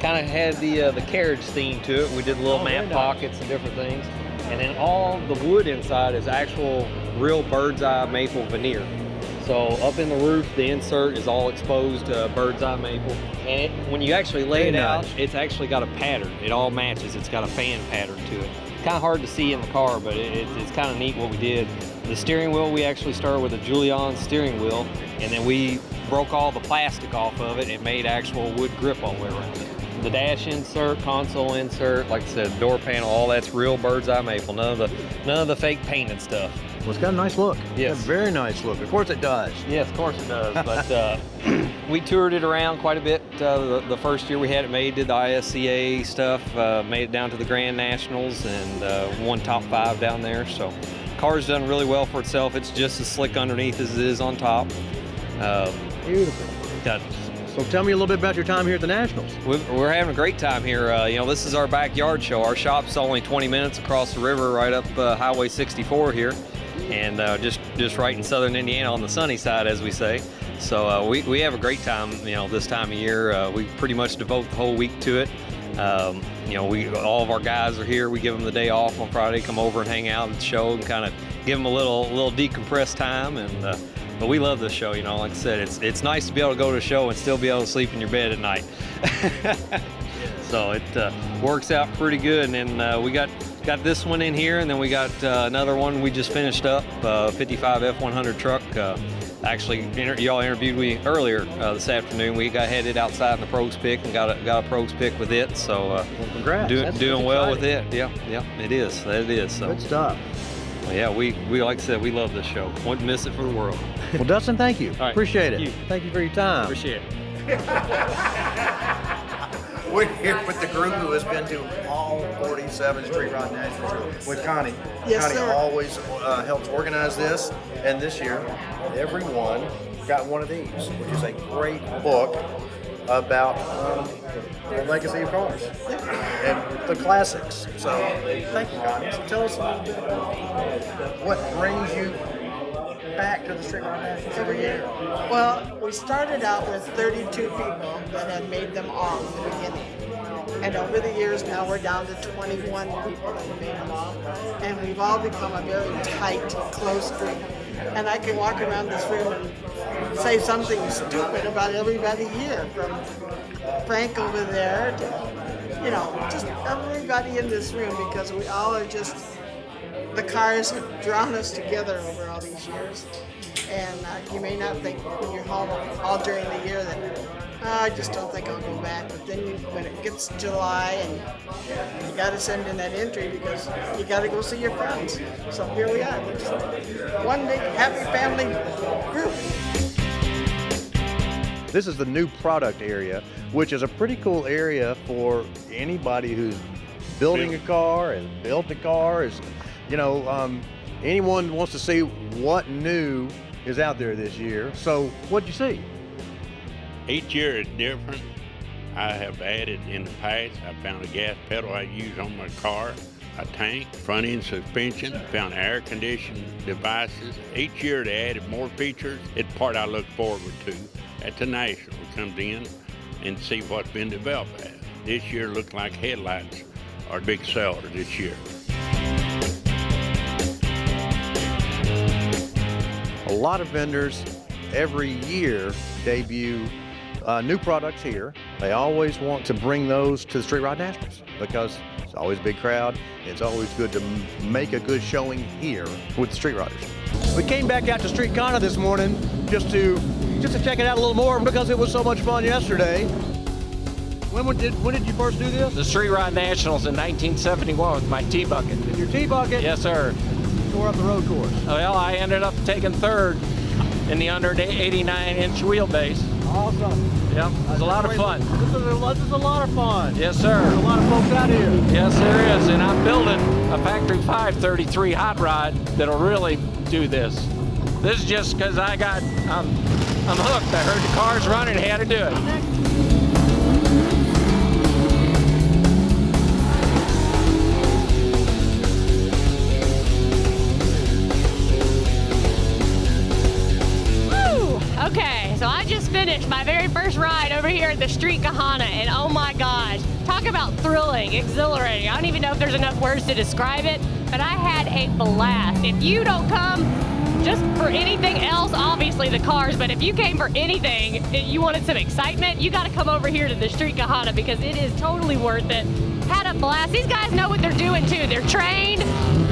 Kind of had the carriage theme to it. We did little map pockets and different things, and then all the wood inside is actual real bird's eye maple veneer. So up in the roof, the insert is all exposed bird's eye maple. And when you actually lay it out, it's actually got a pattern. It all matches. It's got a fan pattern to it. Kind of hard to see in the car, but it's kind of neat what we did. The steering wheel, we actually started with a Julian steering wheel, and then we broke all the plastic off of it and made actual wood grip all the way around it. The dash insert, console insert, like I said, door panel, all that's real bird's eye maple. None of the fake painted stuff. Well, it's got a nice look. Yes. It's a very nice look. Of course it does. Yes, of course it does. But we toured it around quite a bit. The first year we had it made, did the ISCA stuff, made it down to the Grand Nationals, and won top 5 down there. So car's done really well for itself. It's just as slick underneath as it is on top. Beautiful. So tell me a little bit about your time here at the Nationals. We're having a great time here. This is our backyard show. Our shop's only 20 minutes across the river, right up Highway 64 here, and just right in southern Indiana on the sunny side, as we say. So we have a great time, this time of year. We pretty much devote the whole week to it. All of our guys are here. We give them the day off on Friday, come over and hang out at the show and kind of give them a little decompressed time. But we love this show, like I said, it's nice to be able to go to a show and still be able to sleep in your bed at night. So it works out pretty good. And then we got this one in here, and then we got another one we just finished up, 55 F100 truck. Actually, y'all interviewed me earlier this afternoon. We got headed outside in the pros pick and got a pros pick with it. So well, congrats. Doing well with it. Yeah, it is. That it is. So. Good stuff. Yeah, we like I said, we love this show. Wouldn't miss it for the world. Well, Dustin, thank you. All right. Appreciate it. Thank you. Thank you for your time. Appreciate it. We're here with the group who has been to all 47 Street Rod Nationals with Connie. Yes, Connie sir. always helps organize this, and this year, everyone got one of these, which is a great book about the legacy of cars and the classics. So, thank you, Connie. So tell us a little bit about what brings you back to the Street Rod Nationals every year. Well, we started out with 32 people that had made them all in the beginning. And over the years now we're down to 21 people that have made them all. And we've all become a very tight, close group. And I can walk around this room and say something stupid about everybody here, from Frank over there to, just everybody in this room, because we all are just, the cars have drawn us together over all these years. And you may not think when you're home all during the year that, I just don't think I'll go back. But then when it gets July, and you got to send in that entry because you got to go see your friends. So here we are. We're just one big happy family group. This is the new product area, which is a pretty cool area for anybody who's building a car and built a car. Is, you know, anyone wants to see what new is out there this year. So what'd you see? Each year is different. I have added in the past, I found a gas pedal I use on my car, a tank, front end suspension, found air conditioning devices. Each year they added more features. It's part I look forward to at the National. Comes in and see what's been developed at. This year looked like headlights are a big seller this year. A lot of vendors every year debut new products here. They always want to bring those to the Street Rod Nationals because it's always a big crowd. It's always good to make a good showing here with the Street Rodders. We came back out to Street Kana this morning just to check it out a little more because it was so much fun yesterday. When did you first do this? The Street Rod Nationals in 1971 with my T-bucket. With your T-bucket? Yes, sir. Tore up the road course. Well, I ended up taking third in the under 89-inch wheelbase. Awesome. Yep, it was a lot of fun. This is a lot of fun. Yes, sir. There's a lot of folks out here. Yes, there is, and I'm building a Factory 533 hot rod that'll really do this. This is just because I'm hooked. I heard the cars running, had to do it. Okay, so I just finished my very first ride over here at the Street Kana, and oh my gosh, talk about thrilling, exhilarating. I don't even know if there's enough words to describe it, but I had a blast. If you don't come just for anything else, obviously the cars, but if you came for anything, you wanted some excitement, you gotta come over here to the Street Kana because it is totally worth it. Had a blast. These guys know what they're doing too. They're trained,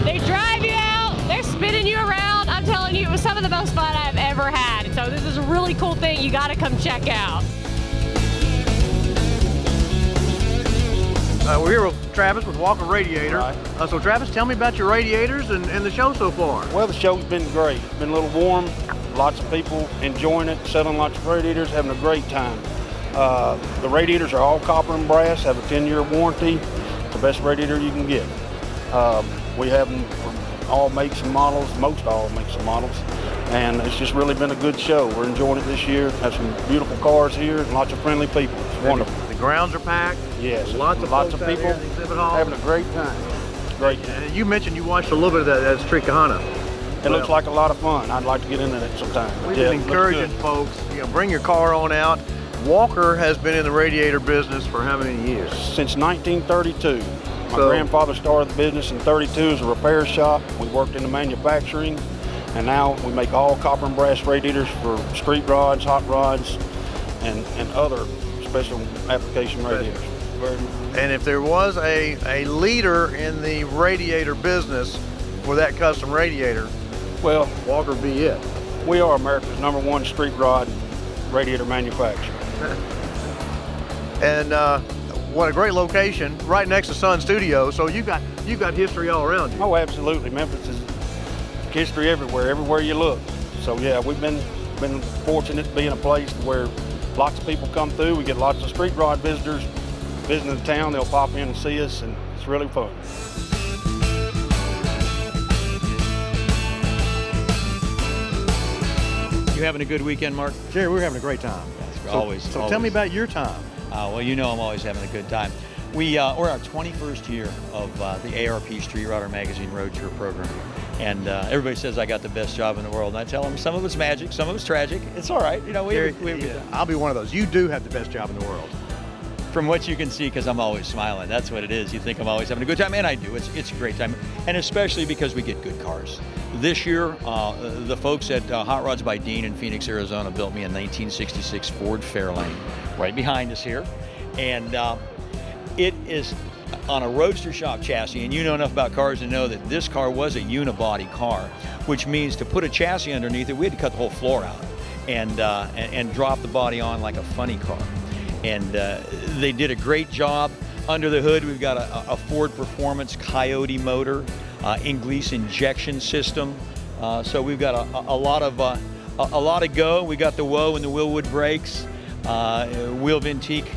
they drive you out, they're spinning you around. I'm telling you, it was some of the most fun I've ever had. So this is a really cool thing you gotta come check out. We're here with Travis with Walker Radiator. Right. So Travis, tell me about your radiators and the show so far. Well, the show's been great. It's been a little warm, lots of people enjoying it, selling lots of radiators, having a great time. The radiators are all copper and brass, have a 10-year warranty. It's the best radiator you can get. We have them for all makes and models, most all makes and models. And it's just really been a good show. We're enjoying it this year. Have some beautiful cars here and lots of friendly people. It's wonderful. The grounds are packed. Yes, lots of people at the exhibit hall having a great time. Great. You mentioned you watched a little bit of that Street Kana. It looks like a lot of fun. I'd like to get into that sometime. We've been encouraging folks, bring your car on out. Walker has been in the radiator business for how many years? Since 1932. My grandfather started the business in 32 as a repair shop. We worked in the manufacturing, and now we make all copper and brass radiators for street rods, hot rods, and other special application radiators. And if there was a leader in the radiator business for that custom radiator, well, Walker be it. We are America's #1 street rod radiator manufacturer. And what a great location, right next to Sun Studios. So you got history all around you. Oh, absolutely. Memphis is history everywhere you look. So yeah, we've been fortunate to be in a place where lots of people come through. We get lots of street rod visitors visiting the town. They'll pop in and see us, and it's really fun. You having a good weekend, Mark? Jerry, we're having a great time. Always. So tell me about your time. Well, you know I'm always having a good time. We're our 21st year of the ARP Street Rodder Magazine Road Tour program. And everybody says I got the best job in the world. And I tell them some of it's magic, some of it's tragic. It's all right. Jerry, I'll be one of those. You do have the best job in the world. From what you can see, because I'm always smiling. That's what it is. You think I'm always having a good time, and I do. It's a great time. And especially because we get good cars. This year, the folks at Hot Rods by Dean in Phoenix, Arizona built me a 1966 Ford Fairlane right behind us here. And it is on a roadster shop chassis, and you know enough about cars to know that this car was a unibody car, which means to put a chassis underneath it, we had to cut the whole floor out and drop the body on like a funny car. And they did a great job. Under the hood, we've got a Ford Performance Coyote motor, Inglis injection system. So we've got a lot of go. We got the Woe and the Willwood brakes. wheel Ventique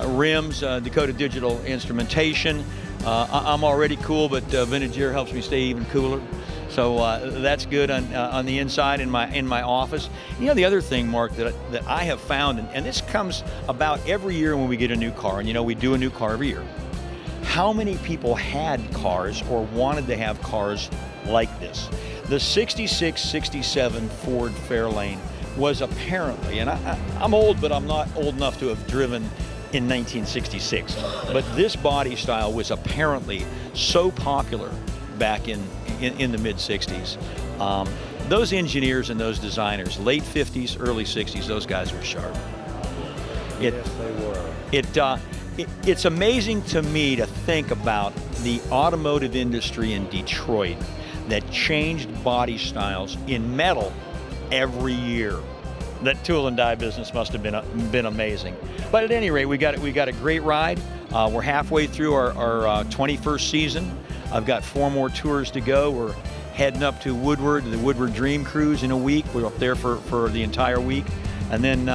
rims, Dakota Digital instrumentation. I'm already cool, but vintage gear helps me stay even cooler. So that's good on the inside in my office. You know, the other thing, Mark, that I have found, and this comes about every year when we get a new car, and you know we do a new car every year. How many people had cars or wanted to have cars like this? The 66, 67 Ford Fairlane was apparently, and I'm old, but I'm not old enough to have driven in 1966. But this body style was apparently so popular back in the mid-60s. Those engineers and those designers, late 50s, early 60s, those guys were sharp. Yes, they were. It's amazing to me to think about the automotive industry in Detroit that changed body styles in metal every year. That tool and die business must have been amazing. But at any rate, we got a great ride. We're halfway through our 21st season. I've got 4 more tours to go. We're heading up to Woodward, the Woodward Dream Cruise in a week. We're up there for the entire week. And then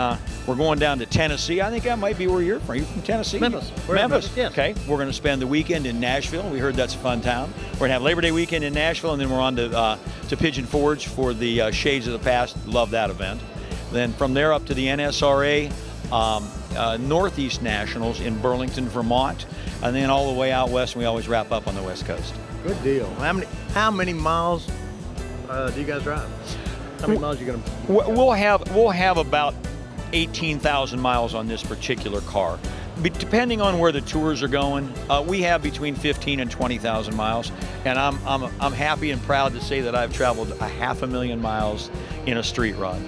we're going down to Tennessee. I think that might be where you're from. Are you from Tennessee? Memphis. Memphis, yes. Okay. We're going to spend the weekend in Nashville. We heard that's a fun town. We're going to have Labor Day weekend in Nashville, and then we're on to Pigeon Forge for the Shades of the Past. Love that event. Then from there up to the NSRA Northeast Nationals in Burlington, Vermont, and then all the way out west, and we always wrap up on the West Coast. Good deal. How many miles do you guys drive? How many miles are you going to? We'll have about 18,000 miles on this particular car. Depending on where the tours are going, we have between 15 and 20,000 miles, and I'm happy and proud to say that I've traveled 500,000 miles in a street rod.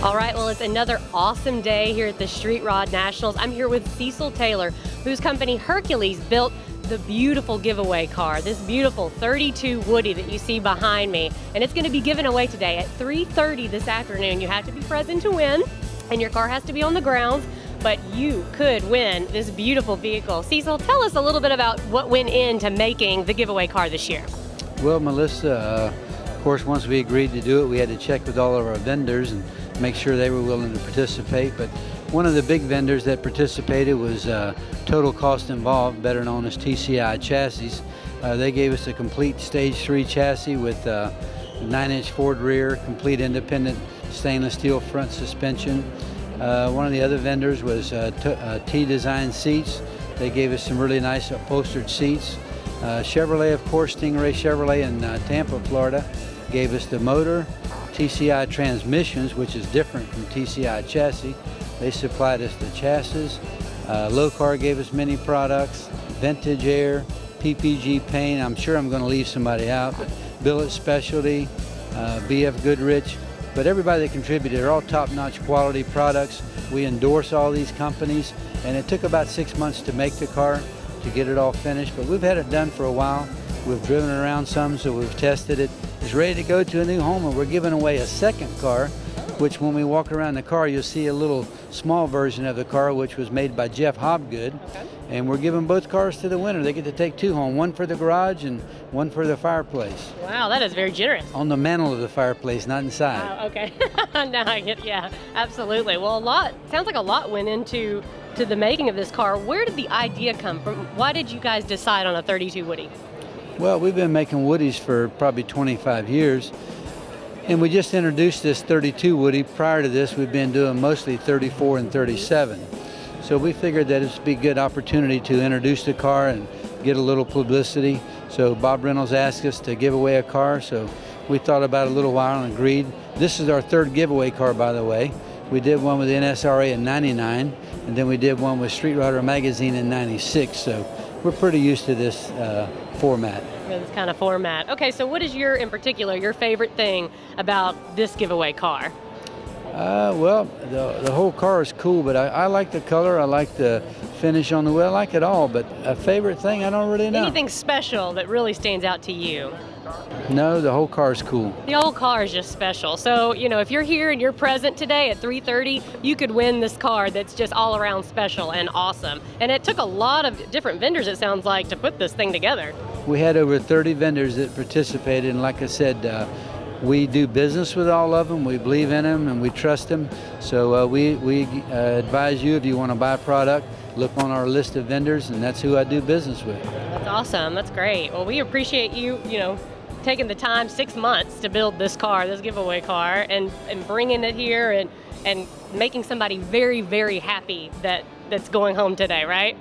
All right, well, it's another awesome day here at the Street Rod Nationals. I'm here with Cecil Taylor, whose company Hercules built the beautiful giveaway car, this beautiful 32 Woody that you see behind me. And it's going to be given away today at 3:30 this afternoon. You have to be present to win, and your car has to be on the grounds, but you could win this beautiful vehicle. Cecil, tell us a little bit about what went into making the giveaway car this year. Well, Melissa, of course, once we agreed to do it, we had to check with all of our vendors and make sure they were willing to participate. But one of the big vendors that participated was Total Cost Involved, better known as TCI Chassis. They gave us a complete Stage 3 chassis with 9-inch Ford rear, complete independent stainless steel front suspension. One of the other vendors was T-Design Seats. They gave us some really nice upholstered seats. Chevrolet, of course, Stingray Chevrolet in Tampa, Florida, gave us the motor. TCI Transmissions, which is different from TCI Chassis. They supplied us the chassis. Low Car gave us many products. Vintage Air, PPG Paint. I'm sure I'm going to leave somebody out, but Billet Specialty, BF Goodrich. But everybody that contributed are all top-notch quality products. We endorse all these companies, and it took about 6 months to make the car, to get it all finished. But we've had it done for a while. We've driven it around some, so we've tested it. It's ready to go to a new home, and we're giving away a second car, which when we walk around the car, you'll see a little small version of the car, which was made by Jeff Hobgood. Okay. And we're giving both cars to the winner. They get to take 2 home, one for the garage and one for the fireplace. Wow, that is very generous. On the mantle of the fireplace, not inside. Oh, okay. Now I get, yeah, absolutely. Well, sounds like a lot went into the making of this car. Where did the idea come from? Why did you guys decide on a 32 Woody? Well, we've been making Woodies for probably 25 years, and we just introduced this 32 Woody. Prior to this, we've been doing mostly 34 and 37. So we figured that it would be a good opportunity to introduce the car and get a little publicity. So Bob Reynolds asked us to give away a car, so we thought about it a little while and agreed. This is our 3rd giveaway car, by the way. We did one with the NSRA in '99, and then we did one with Street Rodder Magazine in '96. So we're pretty used to this format. This kind of format. Okay, so what is in particular, your favorite thing about this giveaway car? Well, the whole car is cool, but I like the color. I like the finish on the wheel. I like it all, but a favorite thing, I don't really know. Anything special that really stands out to you? No, the whole car's cool. The whole car is just special. So, you know, if you're here and you're present today at 3:30, you could win this car that's just all around special and awesome. And it took a lot of different vendors, it sounds like, to put this thing together. We had over 30 vendors that participated, and like I said, we do business with all of them. We believe in them and we trust them. So we advise you, if you want to buy a product, look on our list of vendors, and that's who I do business with. That's awesome. That's great. Well, we appreciate you, taking the time, 6 months to build this car, this giveaway car, and bringing it here and making somebody very, very happy that's going home today, right?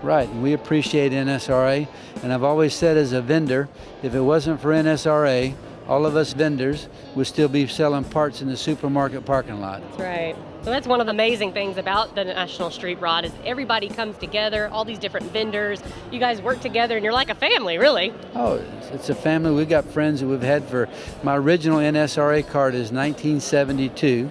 Right, and we appreciate NSRA. And I've always said, as a vendor, if it wasn't for NSRA, all of us vendors would still be selling parts in the supermarket parking lot. That's right. So that's one of the amazing things about the National Street Rod is everybody comes together, all these different vendors. You guys work together and you're like a family, really. Oh, it's a family. We've got friends that we've had for, my original NSRA card is 1972.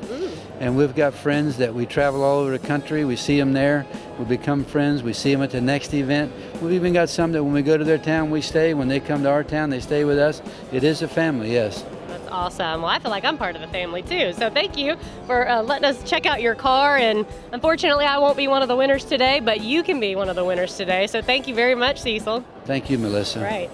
And we've got friends that we travel all over the country. We see them there. We become friends. We see them at the next event. We've even got some that when we go to their town, we stay. When they come to our town, they stay with us. It is a family, yes. That's awesome. Well, I feel like I'm part of the family too. So thank you for letting us check out your car. And unfortunately, I won't be one of the winners today, but you can be one of the winners today. So thank you very much, Cecil. Thank you, Melissa. Right.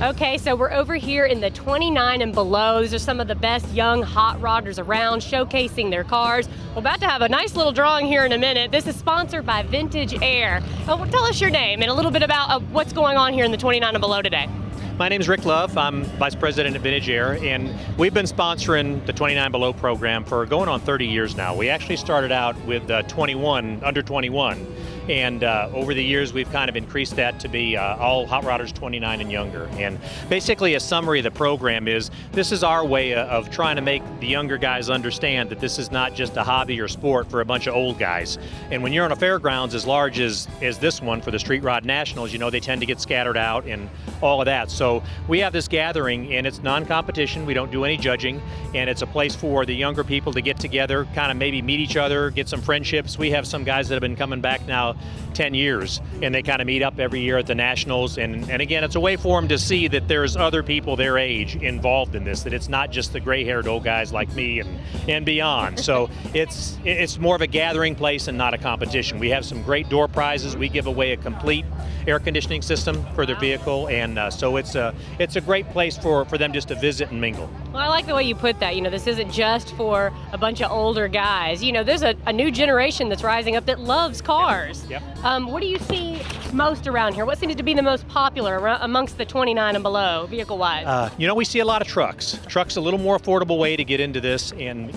Okay, so we're over here in the 29 and below. These are some of the best young hot rodders around, showcasing their cars. We're about to have a nice little drawing here in a minute. This is sponsored by Vintage Air. Oh, tell us your name and a little bit about what's going on here in the 29 and below today. My name is Rick Love. I'm Vice President at Vintage Air, and we've been sponsoring the 29 Below program for going on 30 years now. We actually started out with under 21, and over the years we've kind of increased that to be all hot rodders 29 and younger. And basically a summary of the program is this is our way of trying to make the younger guys understand that this is not just a hobby or sport for a bunch of old guys. And when you're on a fairgrounds as large as this one for the Street Rod Nationals, they tend to get scattered out and all of that. So we have this gathering, and it's non-competition. We don't do any judging, and it's a place for the younger people to get together, kind of maybe meet each other, get some friendships. We have some guys that have been coming back now 10 years, and they kind of meet up every year at the Nationals. And again, it's a way for them to see that there's other people their age involved in this, that it's not just the gray-haired old guys like me and beyond. So it's more of a gathering place and not a competition. We have some great door prizes. We give away a complete air conditioning system for their vehicle, and so it's a great place for them just to visit and mingle. Well, I like the way you put that. This isn't just for a bunch of older guys. There's a new generation that's rising up that loves cars. Yep. What do you see most around here? What seems to be the most popular amongst the 29 and below, vehicle-wise? We see a lot of trucks. Trucks a little more affordable way to get into this, and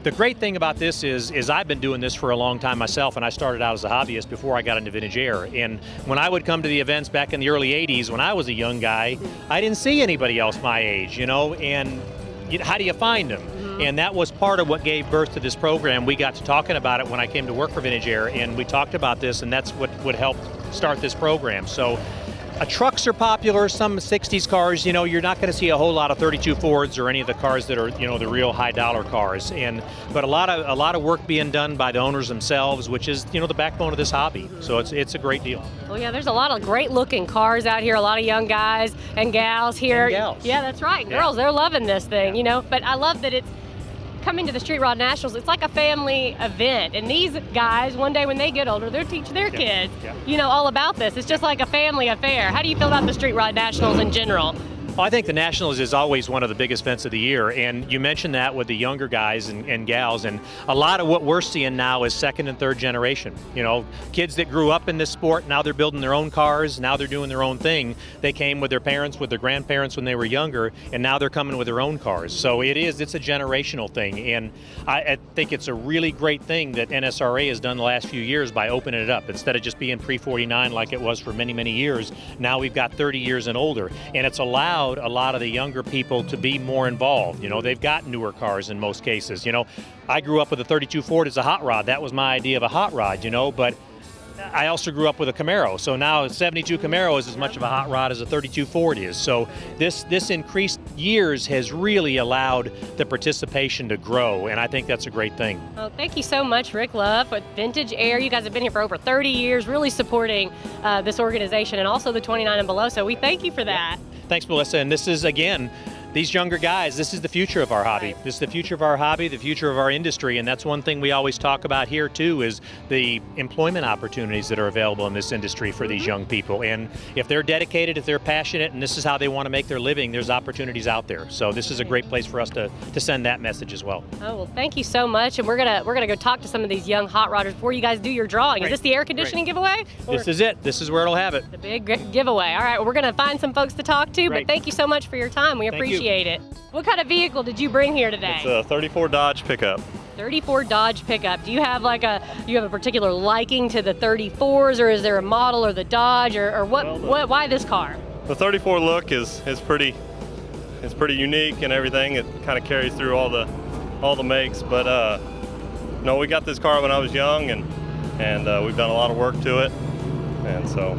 the great thing about this is I've been doing this for a long time myself, and I started out as a hobbyist before I got into Vintage Air. And when I would come to the events back in the early 80s, when I was a young guy, I didn't see anybody else my age, and how do you find them? And that was part of what gave birth to this program. We got to talking about it when I came to work for Vintage Air, and we talked about this, and that's what would help start this program. So trucks are popular, some 60s cars. You're not going to see a whole lot of 32 Fords or any of the cars that are, the real high dollar cars. But a lot of work being done by the owners themselves, which is, the backbone of this hobby. So it's a great deal. Well, yeah, there's a lot of great looking cars out here, a lot of young guys and gals here. And gals. Yeah, that's right. Girls, they're loving this thing, But I love that it's coming to the Street Rod Nationals. It's like a family event, and these guys, one day when they get older, they'll teach their kids, all about this. It's just like a family affair. How do you feel about the Street Rod Nationals in general? Well, I think the Nationals is always one of the biggest events of the year, and you mentioned that with the younger guys and gals, and a lot of what we're seeing now is second and third generation. Kids that grew up in this sport, now they're building their own cars, now they're doing their own thing. They came with their parents, with their grandparents when they were younger, and now they're coming with their own cars. So it's a generational thing, and I think it's a really great thing that NSRA has done the last few years by opening it up. Instead of just being pre-49 like it was for many, many years, now we've got 30 years and older, and it's allowed a lot of the younger people to be more involved. They've got newer cars in most cases. I grew up with a 32 Ford as a hot rod. That was my idea of a hot rod, but I also grew up with a Camaro, so now a 72 Camaro is as much of a hot rod as a 32 Ford is. So this increased years has really allowed the participation to grow, and I think that's a great thing. Well, thank you so much, Rick Love, with Vintage Air. You guys have been here for over 30 years, really supporting this organization and also the 29 and below, so we thank you for that. Thanks, Melissa, and this is, again, these younger guys, this is the future of our hobby. This is the future of our hobby, the future of our industry, and that's one thing we always talk about here too, is the employment opportunities that are available in this industry for these young people. And if they're dedicated, if they're passionate, and this is how they want to make their living, there's opportunities out there. So this is a great place for us to send that message as well. Oh, well, thank you so much, and we're gonna go talk to some of these young hot rodders before you guys do your drawing. Is this the air conditioning giveaway? This is it. This is where it'll have it. The big giveaway. All right, well, we're gonna find some folks to talk to, but thank you so much for your time. We appreciate it. What kind of vehicle did you bring here today? It's a 34 Dodge pickup. 34 Dodge pickup. Do you have a particular liking to the 34s, or is there a model or the Dodge, or why this car? The 34 look is pretty unique and everything. It kind of carries through all the makes, but no, we got this car when I was young, and we've done a lot of work to it, and so.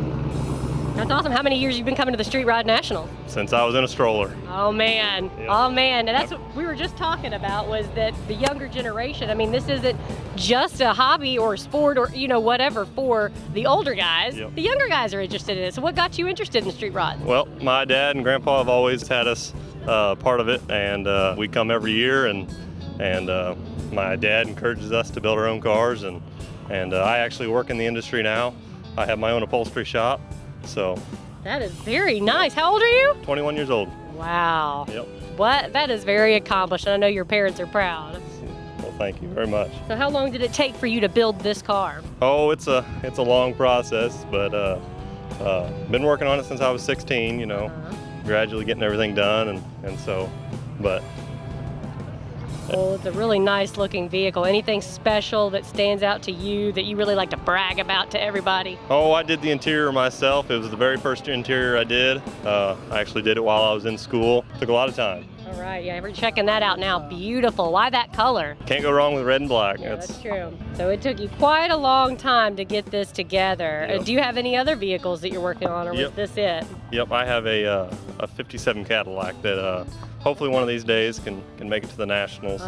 That's awesome. How many years you been coming to the Street Rod National? Since I was in a stroller. Oh man, oh man. And that's what we were just talking about, was that the younger generation, I mean, this isn't just a hobby or a sport or, whatever for the older guys. Yep. The younger guys are interested in it. So what got you interested in street rods? Well, my dad and grandpa have always had us part of it, and we come every year, and my dad encourages us to build our own cars, and I actually work in the industry now. I have my own upholstery shop. So that is very nice. How old are you? 21 years old. Wow. Yep. What? That is very accomplished, and I know your parents are proud. Well, thank you very much. So how long did it take for you to build this car? Oh, it's a long process, but been working on it since I was 16, gradually getting everything done, and so, but. Well, it's a really nice looking vehicle. Anything special that stands out to you that you really like to brag about to everybody? Oh, I did the interior myself. It was the very first interior I did. I actually did it while I was in school. Took a lot of time. All right, yeah, we're checking that out now. Beautiful. Why that color? Can't go wrong with red and black. Yeah, that's true. So it took you quite a long time to get this together. Yep. Do you have any other vehicles that you're working on, or was this it? Yep, I have a 57 Cadillac that hopefully one of these days can make it to the Nationals.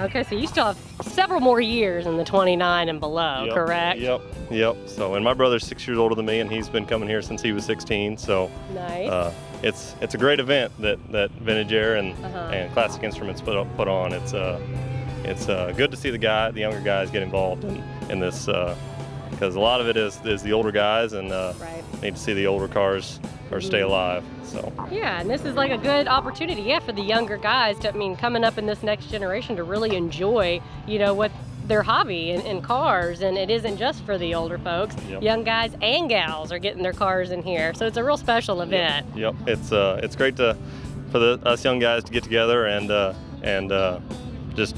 Okay, so you still have several more years in the 29 and below, correct? Yep. So, and my brother's 6 years older than me, and he's been coming here since he was 16. So, nice. It's a great event that Vintage Air and Classic Instruments put on. It's good to see the younger guys get involved in this, because a lot of it is the older guys, and need to see the older cars stay alive. So. Yeah, and this is like a good opportunity, for the younger guys to, coming up in this next generation to really enjoy, what their hobby in cars, and it isn't just for the older folks. Yep. Young guys and gals are getting their cars in here, so it's a real special event. Yep. It's great for us young guys to get together and just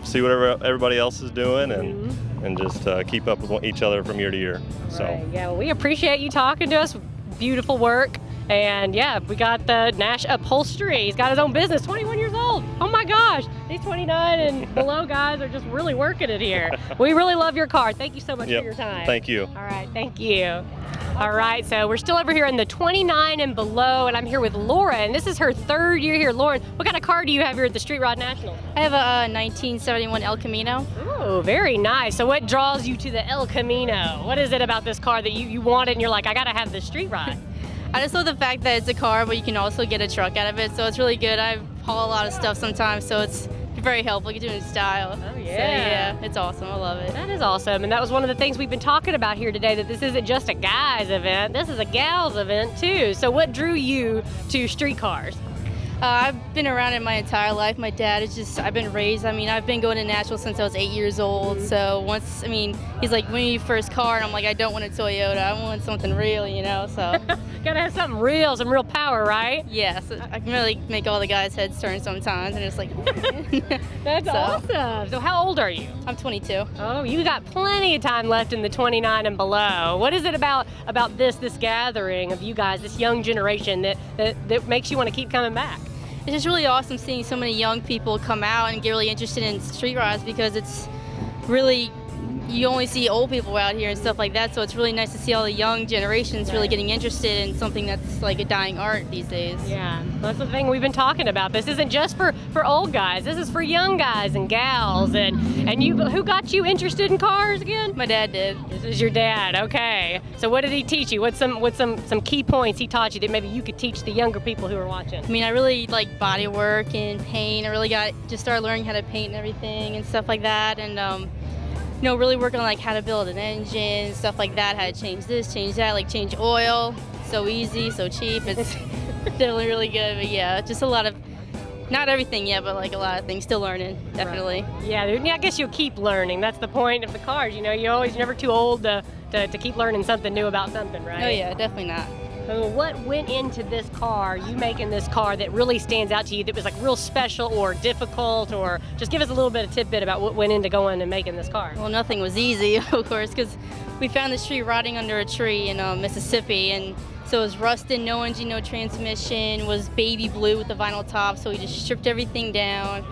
see whatever everybody else is doing, and just keep up with each other from year to year. So. Right. Yeah, well, we appreciate you talking to us. Beautiful work. And yeah, we got the Nash Upholstery. He's got his own business, 21 years old. Oh my gosh, these 29 and below guys are just really working it here. We really love your car. Thank you so much for your time. Thank you. All right, thank you. All right, so we're still over here in the 29 and below, and I'm here with Laura, and this is her third year here. Lauren, what kind of car do you have here at the Street Rod National? I have a 1971 El Camino. Oh, very nice. So what draws you to the El Camino? What is it about this car that you want it and you're like, I gotta have this Street Rod? I just love the fact that it's a car, but you can also get a truck out of it, so it's really good. I haul a lot of stuff sometimes, so it's very helpful. You can do it in style. Oh, yeah. So, yeah, it's awesome. I love it. That is awesome, and that was one of the things we've been talking about here today, that this isn't just a guy's event. This is a gal's event, too. So what drew you to street cars? I've been around it my entire life. My dad is I've been raised, I've been going to Nashville since I was 8 years old. So he's like, when are you first car? And I'm like, I don't want a Toyota. I want something real, so. Gotta have something real, some real power, right? Yeah, so I can really make all the guys' heads turn sometimes, and it's like. That's awesome. So how old are you? I'm 22. Oh, you got plenty of time left in the 29 and below. What is it about this gathering of you guys, this young generation, that makes you want to keep coming back? It's just really awesome seeing so many young people come out and get really interested in street rods, because it's really you only see old people out here and stuff like that, so it's really nice to see all the young generations really getting interested in something that's like a dying art these days. Yeah, that's the thing we've been talking about. This isn't just for old guys. This is for young guys and gals. And you, who got you interested in cars again? My dad did. This is your dad. Okay. So what did he teach you? What's some key points he taught you that maybe you could teach the younger people who are watching? I mean, I really like body work and paint. I really just started learning how to paint and everything and stuff like that. And you know, really working on like how to build an engine, stuff like that, how to change this, change that, like change oil. So easy, so cheap. It's definitely really good. But yeah, just a lot of, not everything yet, but like a lot of things still learning, definitely. Right. Yeah, I guess you'll keep learning. That's the point of the cars. You know, you're never too old to keep learning something new about something, right? Oh yeah, definitely not. So what went into this car, you making this car, that really stands out to you, that was like real special or difficult, or just give us a little bit of tidbit about what went into going and making this car? Well, nothing was easy, of course, because we found this tree rotting under a tree in Mississippi, and so it was rusted, no engine, no transmission, was baby blue with the vinyl top, so we just stripped everything down.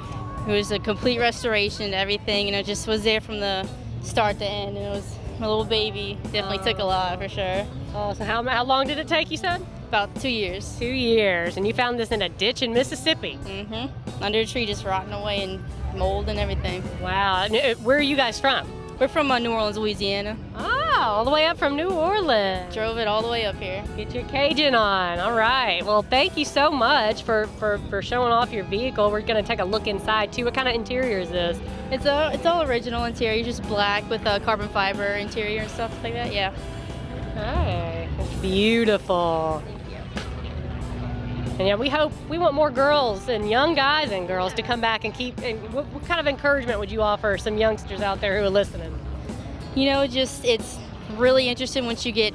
It was a complete restoration to everything, and it just was there from the start to end, and it was my little baby. Definitely took a lot, for sure. Oh, so how long did it take, you said? About 2 years. 2 years, and you found this in a ditch in Mississippi? Mm-hmm. Under a tree, just rotting away and mold and everything. Wow. Where are you guys from? We're from New Orleans, Louisiana. Oh, all the way up from New Orleans. Drove it all the way up here. Get your Cajun on. All right. Well, thank you so much for showing off your vehicle. We're going to take a look inside, too. What kind of interior is this? It's all original interior, just black with a carbon fiber interior and stuff like that, yeah. Okay. It's beautiful. Thank you. And yeah, we want more girls and young guys and girls to come back and what kind of encouragement would you offer some youngsters out there who are listening? You know, it's really interesting once you get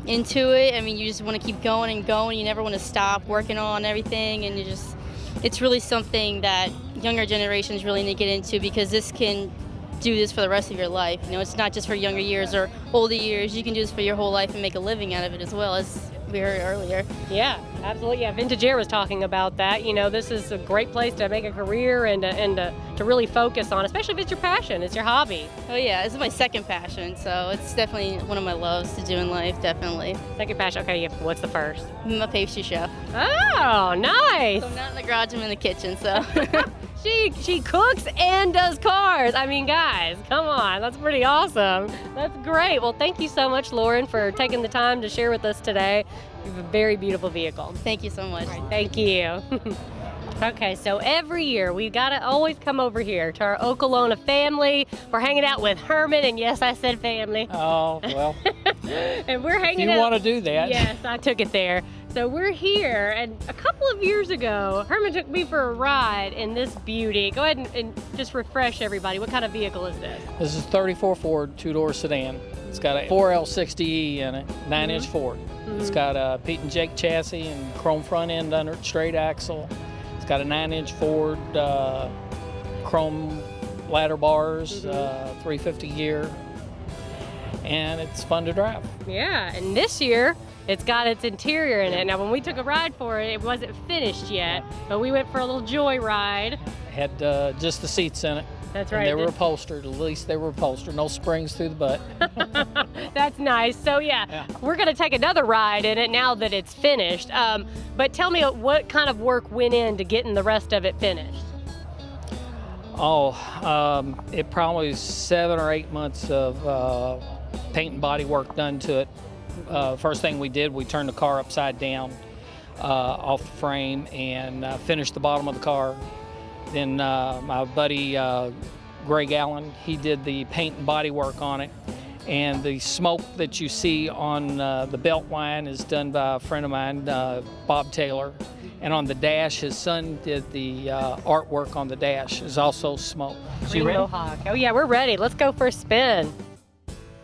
into it. I mean, you just want to keep going and going. You never want to stop working on everything, and it's really something that younger generations really need to get into, because this can do this for the rest of your life. You know, it's not just for younger years or older years. You can do this for your whole life and make a living out of it, as well, as we heard earlier. Yeah, absolutely. Yeah, Vintage Air was talking about that. You know, this is a great place to make a career and to really focus on, especially if it's your passion, it's your hobby. Oh yeah, this is my second passion, so it's definitely one of my loves to do in life, definitely. Second passion, okay, what's the first? I'm a pastry chef. Oh, nice. So I'm not in the garage, I'm in the kitchen, so. She cooks and does cars. I mean, guys, come on. That's pretty awesome. That's great. Well, thank you so much, Lauren, for taking the time to share with us today. You have a very beautiful vehicle. Thank you so much. Right, thank you. Okay, so every year we gotta always come over here to our Okolona family. We're hanging out with Herman, and yes, I said family. Oh, well. And we're hanging out. If you want to do that. Yes, I took it there. So we're here, and a couple of years ago, Herman took me for a ride in this beauty. Go ahead and just refresh everybody. What kind of vehicle is this? This is a 34 Ford two-door sedan. It's got a 4L60E in it, 9-inch Ford. It's got a Pete and Jake chassis and chrome front end under it, straight axle. It's got a 9-inch Ford chrome ladder bars, 350 gear, and it's fun to drive. Yeah, and this year, it's got its interior in it. Now, when we took a ride for it, it wasn't finished yet, but we went for a little joy ride. It had just the seats in it. That's right. And they were upholstered. At least they were upholstered. No springs through the butt. That's nice. So, yeah, we're going to take another ride in it now that it's finished. But tell me, what kind of work went into getting the rest of it finished? Oh, it probably was 7 or 8 months of paint and body work done to it. First thing we did, we turned the car upside down off the frame and finished the bottom of the car. Then my buddy Greg Allen, he did the paint and body work on it. And the smoke that you see on the belt line is done by a friend of mine, Bob Taylor. And on the dash, his son did the artwork on the dash. Is also smoke. So you ready? Oh yeah, we're ready. Let's go for a spin.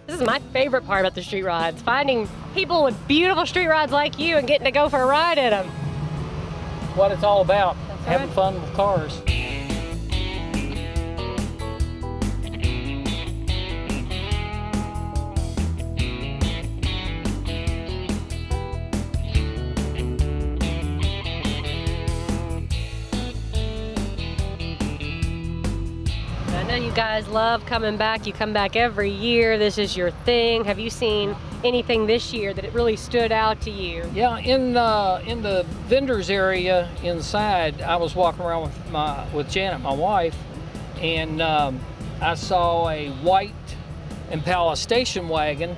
This is my favorite part about the street rides, finding people with beautiful street rides like you and getting to go for a ride in them. What it's all about, having fun with cars. know you guys love coming back. You come back every year. This is your thing. Have you seen anything this year that it really stood out to you? Yeah, in the vendors area inside, I was walking around with Janet, my wife, and I saw a white Impala station wagon,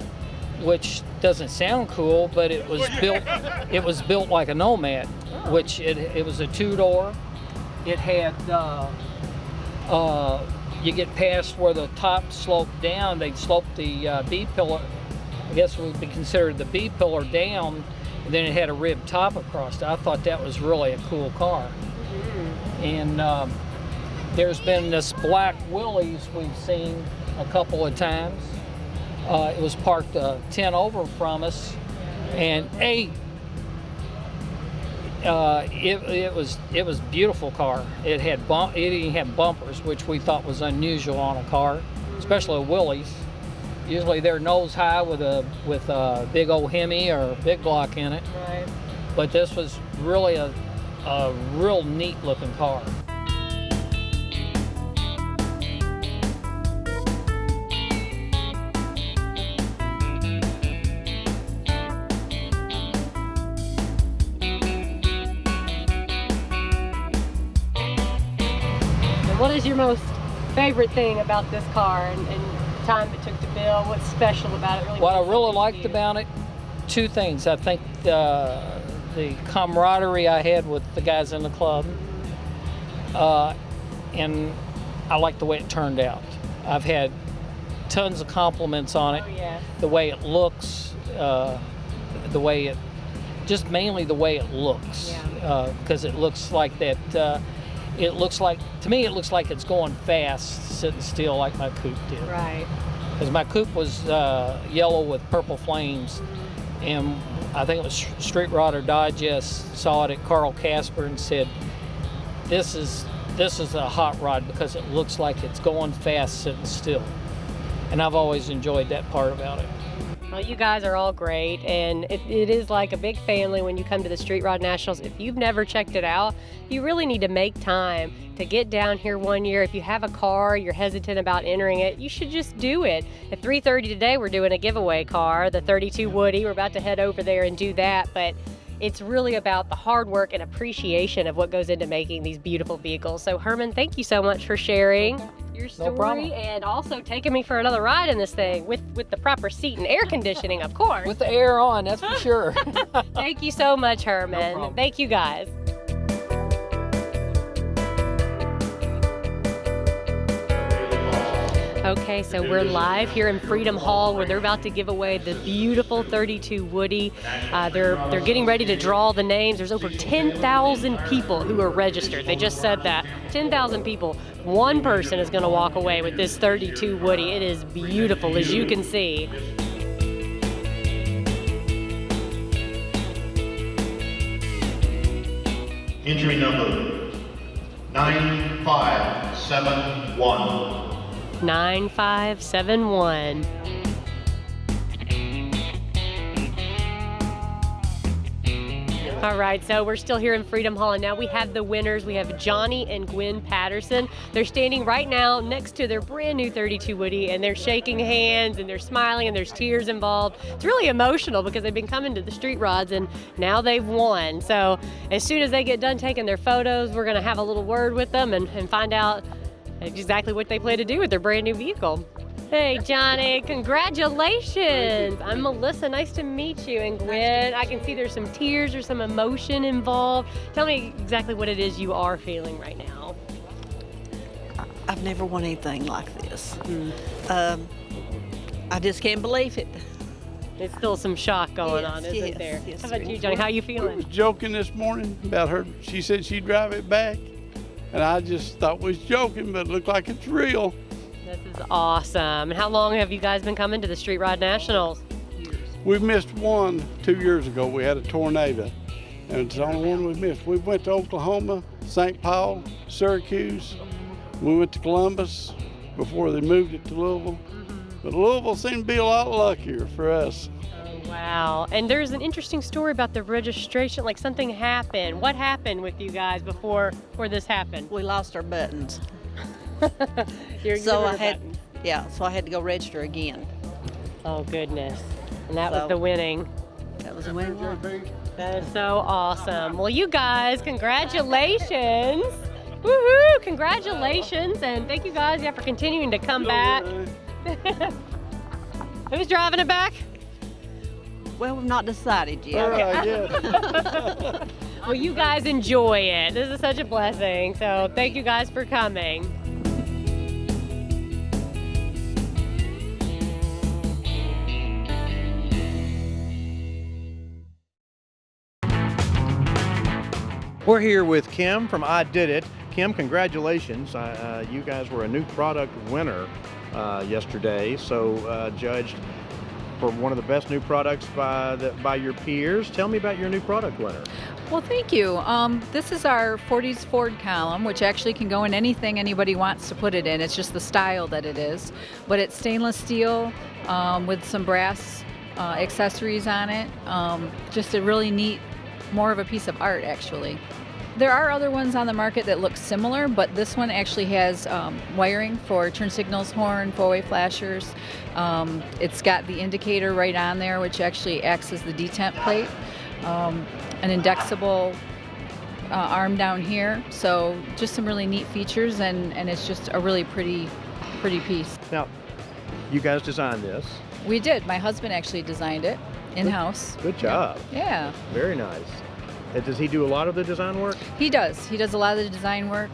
which doesn't sound cool, but it was built like a Nomad, which it was a two-door. It had you get past where the top sloped down, they sloped the B pillar, I guess would be considered the B pillar down, and then it had a rib top across it. I thought that was really a cool car. And there's been this black Willys we've seen a couple of times. It was parked 10 over from us, and it was a beautiful car. It even had bumpers, which we thought was unusual on a car, especially a Willys. Usually they're nose high with a big old Hemi or a big block in it. Right. But this was really a real neat looking car. What is your most favorite thing about this car and the time it took to build? What's special about it? What I really liked about it, two things. I think the camaraderie I had with the guys in the club, and I like the way it turned out. I've had tons of compliments on it. Oh, yes. The way it looks, mainly the way it looks, because it looks like that. To me, it looks like it's going fast, sitting still like my coupe did. Right. Because my coupe was yellow with purple flames, and I think it was Street Rod or Digest saw it at Carl Casper and said, "This is a hot rod because it looks like it's going fast, sitting still." And I've always enjoyed that part about it. Well, you guys are all great, and it is like a big family when you come to the Street Rod Nationals. If you've never checked it out, you really need to make time to get down here one year. If you have a car, you're hesitant about entering it, you should just do it. At 3:30 today, we're doing a giveaway car, the 32 Woody. We're about to head over there and do that, but it's really about the hard work and appreciation of what goes into making these beautiful vehicles. So Herman, thank you so much for sharing your story and also taking me for another ride in this thing with the proper seat and air conditioning, of course. With the air on, that's for sure. Thank you so much, Herman. No Thank you, guys. Okay, so we're live here in Freedom Hall where they're about to give away the beautiful 32 Woody. They're getting ready to draw the names. There's over 10,000 people who are registered. They just said that. 10,000 people. One person is going to walk away with this 32 Woody. It is beautiful, as you can see. Entry number 9571. 9571. All right, so we're still here in Freedom Hall, and now we have the winners. We have Johnny and Gwen Patterson. They're standing right now next to their brand new 32 Woody, and they're shaking hands, and they're smiling, and there's tears involved. It's really emotional because they've been coming to the Street Rods, and now they've won. So as soon as they get done taking their photos, we're going to have a little word with them and find out exactly what they plan to do with their brand new vehicle. Hey, Johnny, congratulations. I'm Melissa, nice to meet you. And Gwen, I can see there's some tears or some emotion involved. Tell me exactly what it is you are feeling right now. I've never won anything like this. I just can't believe it. There's still some shock going on, isn't there? Yes, How about you, Johnny? How are you I feeling? was joking this morning about her. She said she'd drive it back, and I just thought we was joking, but it looked like it's real. This is awesome. And how long have you guys been coming to the Street Rod Nationals? We missed one 2 years ago. We had a tornado, and it's the only one we missed. We went to Oklahoma, St. Paul, Syracuse. We went to Columbus before they moved it to Louisville. But Louisville seemed to be a lot luckier for us. Wow. And there's an interesting story about the registration, like something happened. What happened with you guys before this happened? We lost our buttons. You're So I her had, buttons. yeah, so I had to go register again. Oh goodness. And that was the winning. That was the winning one. That is so awesome. Well, you guys, congratulations. Woohoo! Congratulations, and thank you guys for continuing to come back. Who's driving it back? Well, we've not decided yet. Well, you guys enjoy it. This is such a blessing. So thank you guys for coming. We're here with Kim from I Did It. Kim, congratulations. You guys were a new product winner yesterday, so judged for one of the best new products by your peers. Tell me about your new product winner. Well, thank you. This is our 40s Ford column, which actually can go in anything anybody wants to put it in. It's just the style that it is. But it's stainless steel with some brass accessories on it. Just a really neat, more of a piece of art, actually. There are other ones on the market that look similar, but this one actually has wiring for turn signals, horn, four-way flashers. It's got the indicator right on there, which actually acts as the detent plate. An indexable arm down here. So just some really neat features, and it's just a really pretty piece. Now, you guys designed this. We did. My husband actually designed it in-house. Good job. Yeah. Very nice. Does he do a lot of the design work? He does. He does a lot of the design work.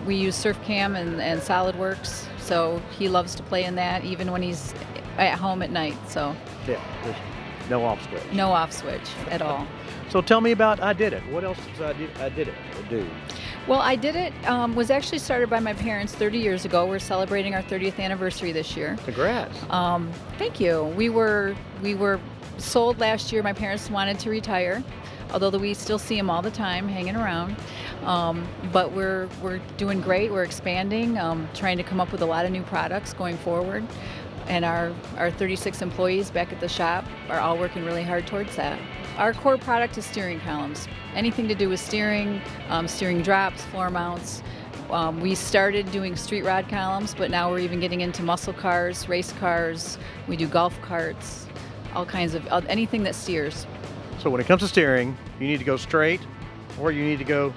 We use SurfCam and SolidWorks, so he loves to play in that even when he's at home at night. So yeah, there's no off switch. No off switch at all. So tell me about I Did It. What else does I Did It do? Well, I Did It was actually started by my parents 30 years ago. We're celebrating our 30th anniversary this year. Congrats. Thank you. We were sold last year. My parents wanted to retire, although we still see them all the time hanging around. But we're doing great. We're expanding, trying to come up with a lot of new products going forward. And our 36 employees back at the shop are all working really hard towards that. Our core product is steering columns. Anything to do with steering, steering drops, floor mounts. We started doing street rod columns, but now we're even getting into muscle cars, race cars. We do golf carts, all kinds of anything that steers. So when it comes to steering, you need to go straight or you need to go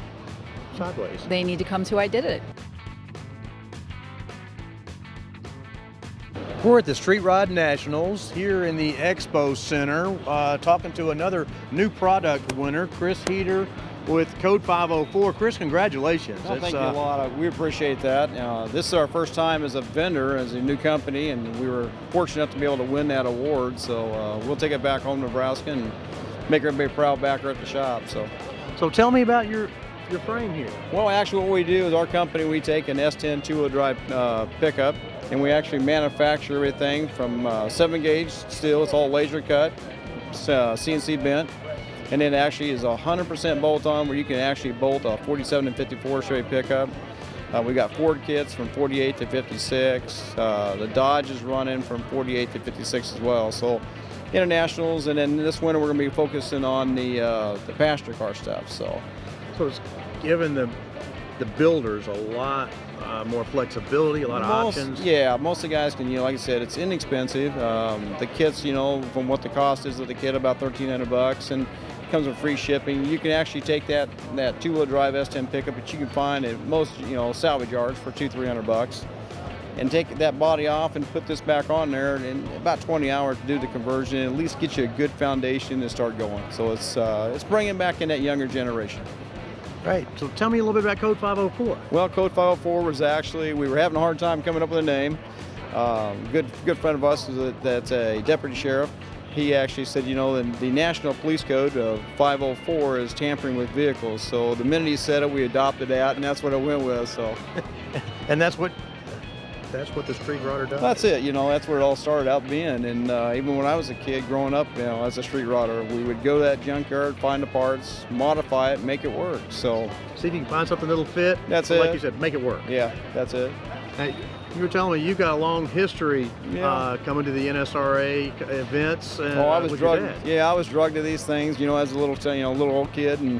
sideways. They need to come to I Did It. We're at the Street Rod Nationals here in the Expo Center, talking to another new product winner, Chris Heater with Code 504. Chris, congratulations. Well, thank you a lot. We appreciate that. This is our first time as a vendor, as a new company, and we were fortunate enough to be able to win that award. So we'll take it back home to Nebraska and make everybody proud back here at the shop. So tell me about your frame here. Well, actually what we do is our company, we take an S10 two-wheel drive pickup, and we actually manufacture everything from 7-gauge steel. It's all laser cut, CNC bent, and it actually is 100% bolt-on, where you can actually bolt a 47 and 54 Chevy pickup. We got Ford kits from 48 to 56. The Dodge is running from 48 to 56 as well. So internationals, and then this winter we're going to be focusing on the passenger car stuff. So it's given the builders a lot more flexibility, a lot of options. Yeah, most of the guys can, like I said, it's inexpensive. The kits, from what the cost is of the kit, about $1,300, and it comes with free shipping. You can actually take that two-wheel drive S10 pickup that you can find at most, salvage yards for $200-300, and take that body off and put this back on there in about 20 hours to do the conversion, and at least get you a good foundation to start going. So it's bringing back in that younger generation. Right. So tell me a little bit about Code 504. Well, Code 504 was actually, we were having a hard time coming up with a name. Good friend of us that's a deputy sheriff. He actually said, the National Police Code of 504 is tampering with vehicles. So the minute he said it, we adopted that, and that's what I went with. So, and that's what the street rodder does. That's it. That's where it all started out being. And even when I was a kid growing up, as a street rodder, we would go to that junkyard, find the parts, modify it, make it work. So see if you can find something that'll fit. That's it. Like you said, make it work. Yeah, that's it. Hey, you were telling me you got a long history coming to the NSRA events. I was drugged. Yeah, I was drugged to these things. As a little old kid, and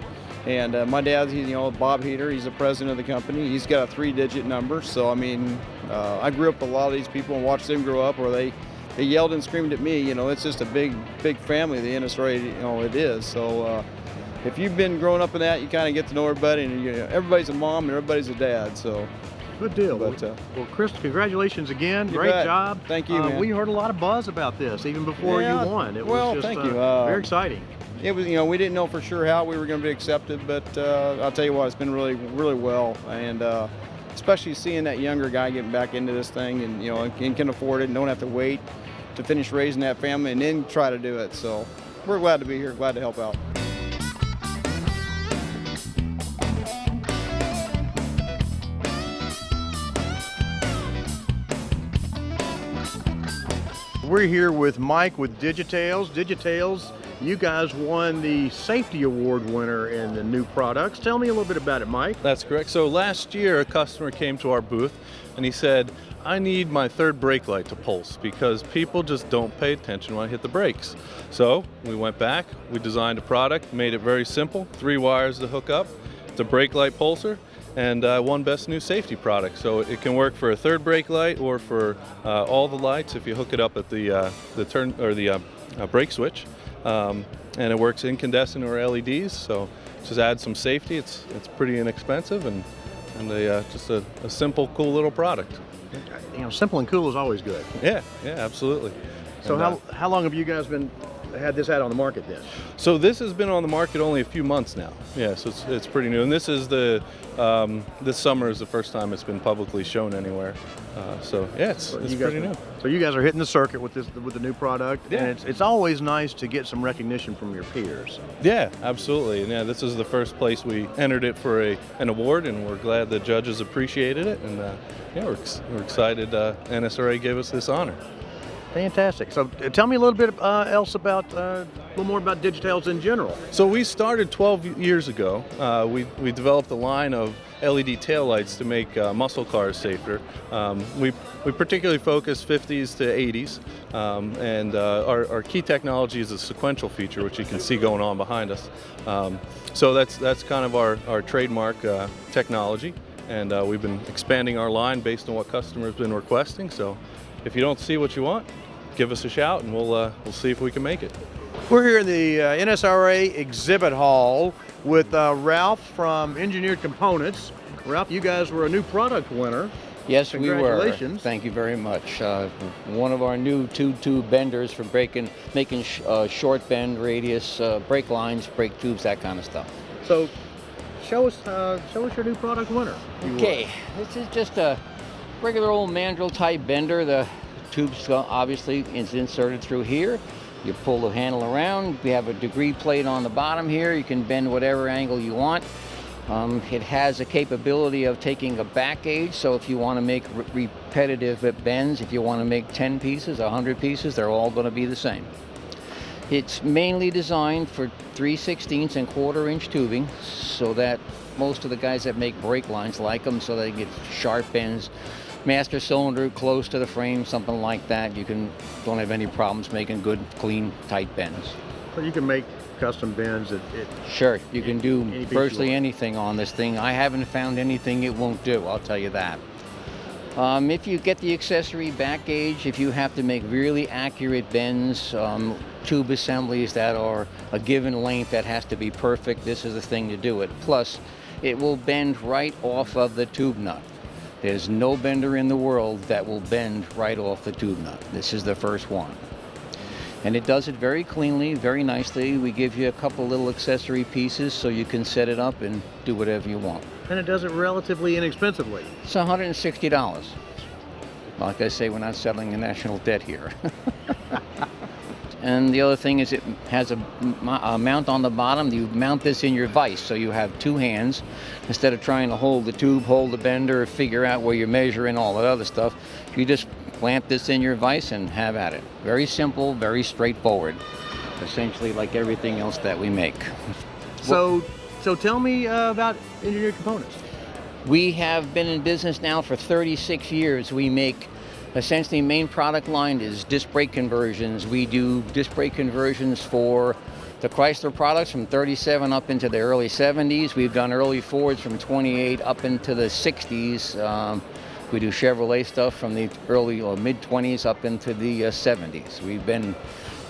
And my dad's, Bob Heater, he's the president of the company. He's got a 3-digit number. So, I mean, I grew up with a lot of these people and watched them grow up where they yelled and screamed at me. It's just a big family, the NSRA, it is. So if you've been growing up in that, you kind of get to know everybody, and everybody's a mom and everybody's a dad. So. Good deal. But, well, Chris, congratulations again. You Great bet. job. Thank you, man. We heard a lot of buzz about this even before you won. It was just thank you. very exciting. It was, we didn't know for sure how we were going to be accepted, but I'll tell you what, it's been really, really well. And especially seeing that younger guy getting back into this thing and, and can afford it and don't have to wait to finish raising that family and then try to do it. So we're glad to be here, glad to help out. We're here with Mike with Digitails. Digitails, you guys won the safety award winner in the new products. Tell me a little bit about it, Mike. That's correct. So last year a customer came to our booth and he said, I need my third brake light to pulse because people just don't pay attention when I hit the brakes. So we went back, we designed a product, made it very simple, 3 wires to hook up, it's a brake light pulser, and won Best New Safety Product. So it can work for a third brake light or for all the lights if you hook it up at the turn or the brake switch. And it works incandescent or LEDs, so just add some safety. It's pretty inexpensive and just a simple, cool little product. Simple and cool is always good. Yeah, absolutely. So And, how long have you guys had this out on the market then? So this has been on the market only a few months now. Yeah, so it's pretty new. And this is this summer is the first time it's been publicly shown anywhere. So yeah, it's pretty new. So you guys are hitting the circuit with the new product, and it's always nice to get some recognition from your peers. Yeah, absolutely. And yeah, this is the first place we entered it for an award, and we're glad the judges appreciated it. And we're excited NSRA gave us this honor. Fantastic. So tell me a little bit else about a little more about Digitails in general. So we started 12 years ago. We developed a line of LED taillights to make muscle cars safer. We particularly focus 50s to 80s, and our key technology is a sequential feature, which you can see going on behind us. So that's kind of our trademark technology, and we've been expanding our line based on what customers have been requesting. So if you don't see what you want, give us a shout and we'll see if we can make it. We're here in the NSRA exhibit hall with Ralph from Engineered Components. Ralph, you guys were a new product winner. Yes, we were. Congratulations. Thank you very much. One of our new tube benders for making short bend radius brake lines, brake tubes, that kind of stuff. So show us your new product winner. Okay, this is just a regular old mandrel type bender. The tube's obviously is inserted through here. You pull the handle around. We have a degree plate on the bottom here. You can bend whatever angle you want. It has a capability of taking a back gauge, so if you want to make repetitive bends, if you want to make 10 pieces, 100 pieces, they're all going to be the same. It's mainly designed for 3/16 and 1/4 inch tubing, so that most of the guys that make brake lines like them, so they get sharp bends. Master cylinder close to the frame, something like that. You don't have any problems making good, clean, tight bends. So you can make custom bends. Sure, you can do virtually anything on this thing. I haven't found anything it won't do, I'll tell you that. If you get the accessory back gauge, if you have to make really accurate bends, tube assemblies that are a given length that has to be perfect, this is the thing to do it. Plus, it will bend right off of the tube nut. There's no bender in the world that will bend right off the tube nut. This is the first one. And it does it very cleanly, very nicely. We give you a couple little accessory pieces so you can set it up and do whatever you want. And it does it relatively inexpensively. It's $160. Like I say, we're not settling the national debt here. And the other thing is it has a mount on the bottom. You mount this in your vise, so you have two hands. Instead of trying to hold the tube, hold the bender, figure out where you're measuring, all that other stuff, you just plant this in your vise and have at it. Very simple, very straightforward. Essentially like everything else that we make. So tell me about Engineered Components. We have been in business now for 36 years. We make essentially main product line is disc brake conversions. We do disc brake conversions for The Chrysler products from 37 up into the early 70s. We've done early Fords from 28 up into the 60s. We do Chevrolet stuff from the early or mid-20s up into the 70s. We've been,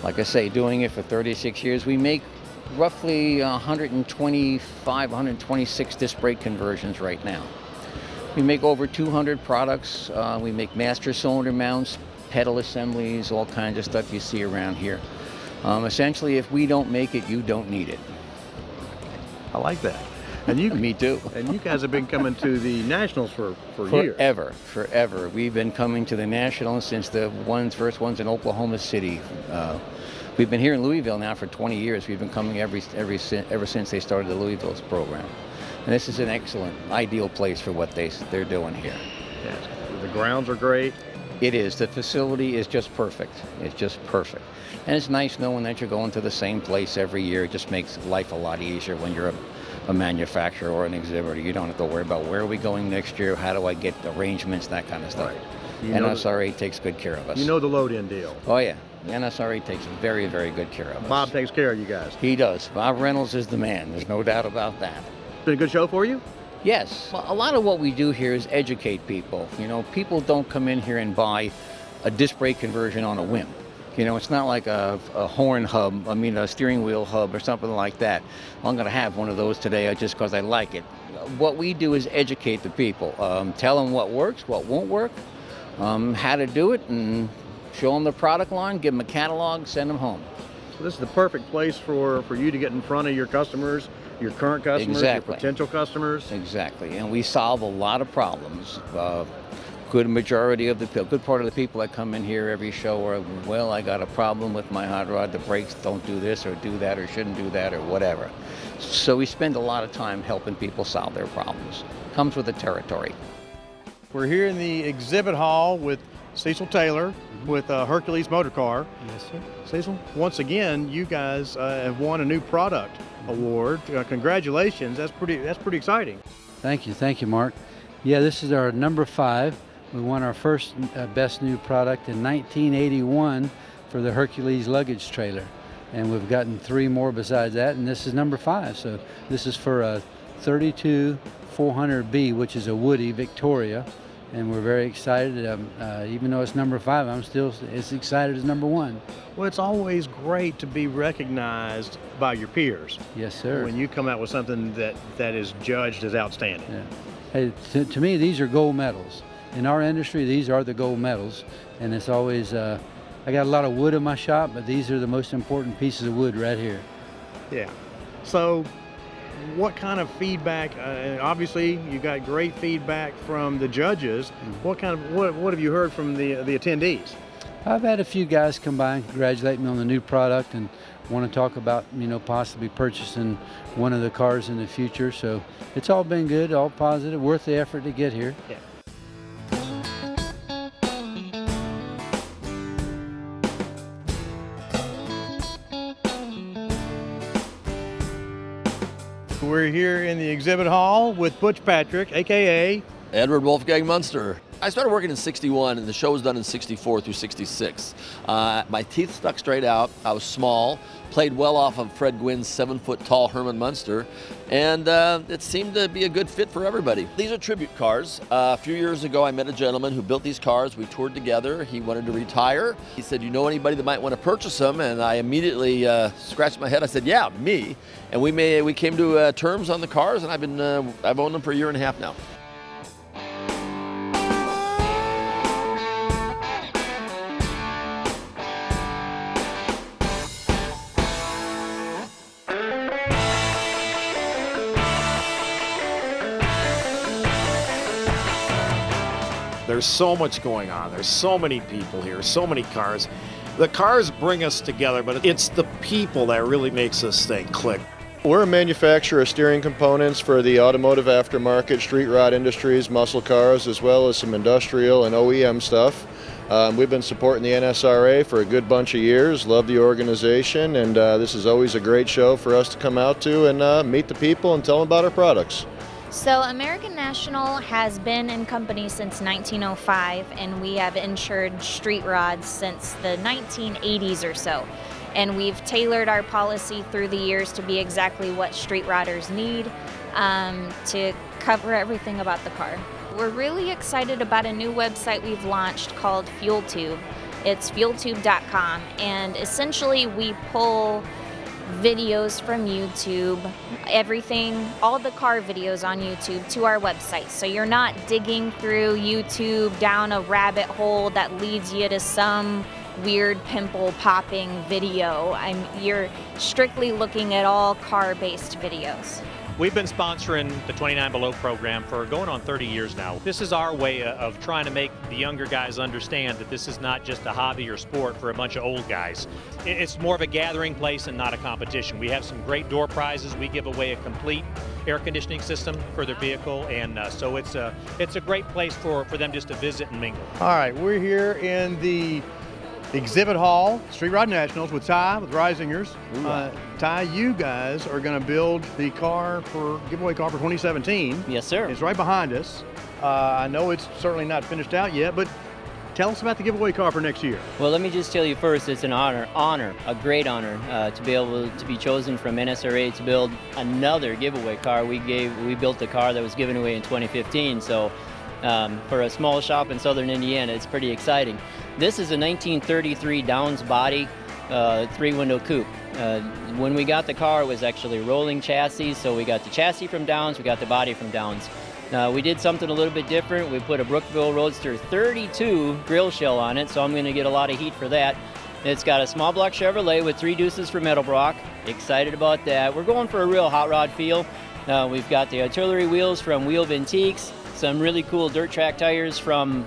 like I say, doing it for 36 years. We make roughly 125, 126 disc brake conversions right now. We make over 200 products. We make master cylinder mounts, pedal assemblies, all kinds of stuff you see around here. Essentially, if we don't make it, you don't need it. I like that. And you, Me too. And you guys have been coming to the Nationals for years. Forever. We've been coming to the Nationals since the first ones in Oklahoma City. We've been here in Louisville now for 20 years. We've been coming ever since they started the Louisville's program. And this is an excellent, ideal place for what they're doing here. Yes. The grounds are great. It is. The facility is just perfect. It's just perfect. And it's nice knowing that you're going to the same place every year. It just makes life a lot easier when you're a manufacturer or an exhibitor. You don't have to worry about where are we going next year, how do I get arrangements, that kind of stuff. Right. NSRA takes good care of us. You know the load-in deal. Oh yeah, the NSRA takes very, very good care of us. Bob takes care of you guys. He does. Bob Reynolds is the man. There's no doubt about that. Been a good show for you? Yes. Well, a lot of what we do here is educate people. You know, people don't come in here and buy a disc brake conversion on a whim. You know, it's not like a horn hub, a steering wheel hub or something like that. I'm going to have one of those today just because I like it. What we do is educate the people, tell them what works, what won't work, how to do it, and show them the product line, give them a catalog, send them home. So this is the perfect place for you to get in front of your customers, your current customers, your potential customers. Exactly, and we solve a lot of problems. Good part of the people that come in here every show are, well, I got a problem with my hot rod, the brakes don't do this or do that or shouldn't do that or whatever. So we spend a lot of time helping people solve their problems. Comes with the territory. We're here in the exhibit hall with Cecil Taylor with Hercules Motor Car. Yes, sir. Cecil, once again, you guys have won a new product award. Congratulations, that's pretty exciting. Thank you, Mark. Yeah, this is our number 5. We won our first Best New Product in 1981 for the Hercules luggage trailer. And we've gotten 3 more besides that, and this is number 5. So this is for a 32 400B, which is a Woody Victoria. And we're very excited. Even though it's number 5, I'm still as excited as number 1. Well, it's always great to be recognized by your peers. Yes, sir. When you come out with something that is judged as outstanding. Yeah. Hey, to me, these are gold medals. In our industry, these are the gold medals, and it's always, I got a lot of wood in my shop, but these are the most important pieces of wood right here. Yeah. So what kind of feedback, obviously you got great feedback from the judges. Mm-hmm. What have you heard from the attendees? I've had a few guys come by and congratulate me on the new product and want to talk about, possibly purchasing one of the cars in the future. So it's all been good, all positive, worth the effort to get here. Yeah. We're here in the exhibit hall with Butch Patrick, a.k.a. Edward Wolfgang Munster. I started working in 61 and the show was done in 64 through 66. My teeth stuck straight out. I was small, played well off of Fred Gwynn's 7-foot tall Herman Munster, and it seemed to be a good fit for everybody. These are tribute cars. A few years ago I met a gentleman who built these cars. We toured together. He wanted to retire. He said, you know anybody that might want to purchase them? And I immediately scratched my head. I said, yeah, me. And we came to terms on the cars, and I've owned them for a year and a half now. There's so much going on. There's so many people here, so many cars. The cars bring us together, but it's the people that really makes this thing click. We're a manufacturer of steering components for the automotive aftermarket, street rod industries, muscle cars, as well as some industrial and OEM stuff. We've been supporting the NSRA for a good bunch of years, love the organization, and this is always a great show for us to come out to and meet the people and tell them about our products. So American National has been in company since 1905, and we have insured street rods since the 1980s or so. and we've tailored our policy through the years to be exactly what street riders need to cover everything about the car. We're really excited about a new website we've launched called FuelTube. It's fueltube.com, and essentially we pull videos from YouTube, everything, all the car videos on YouTube to our website. So you're not digging through YouTube down a rabbit hole that leads you to some weird pimple popping video. You're strictly looking at all car-based videos. We've been sponsoring the 29 Below program for going on 30 years now. This is our way of trying to make the younger guys understand that this is not just a hobby or sport for a bunch of old guys. It's more of a gathering place and not a competition. We have some great door prizes. We give away a complete air conditioning system for their vehicle, and so it's a great place for them just to visit and mingle. All right, we're here in the exhibit hall, Street Rod Nationals with Ty, with Risingers. Ty, you guys are going to build the giveaway car for 2017. Yes, sir. It's right behind us. I know it's certainly not finished out yet, but tell us about the giveaway car for next year. Well, let me just tell you first, it's an honor, a great honor to be able to be chosen from NSRA to build another giveaway car. We built a car that was given away in 2015, so for a small shop in southern Indiana, it's pretty exciting. This is a 1933 Downs body, 3-window coupe. When we got the car, it was actually rolling chassis, so we got the chassis from Downs, we got the body from Downs. We did something a little bit different. We put a Brookville Roadster 32 grill shell on it, so I'm going to get a lot of heat for that. It's got a small block Chevrolet with 3 deuces for Meadowbrook. Excited about that. We're going for a real hot rod feel. We've got the artillery wheels from Wheel Antiques, some really cool dirt track tires from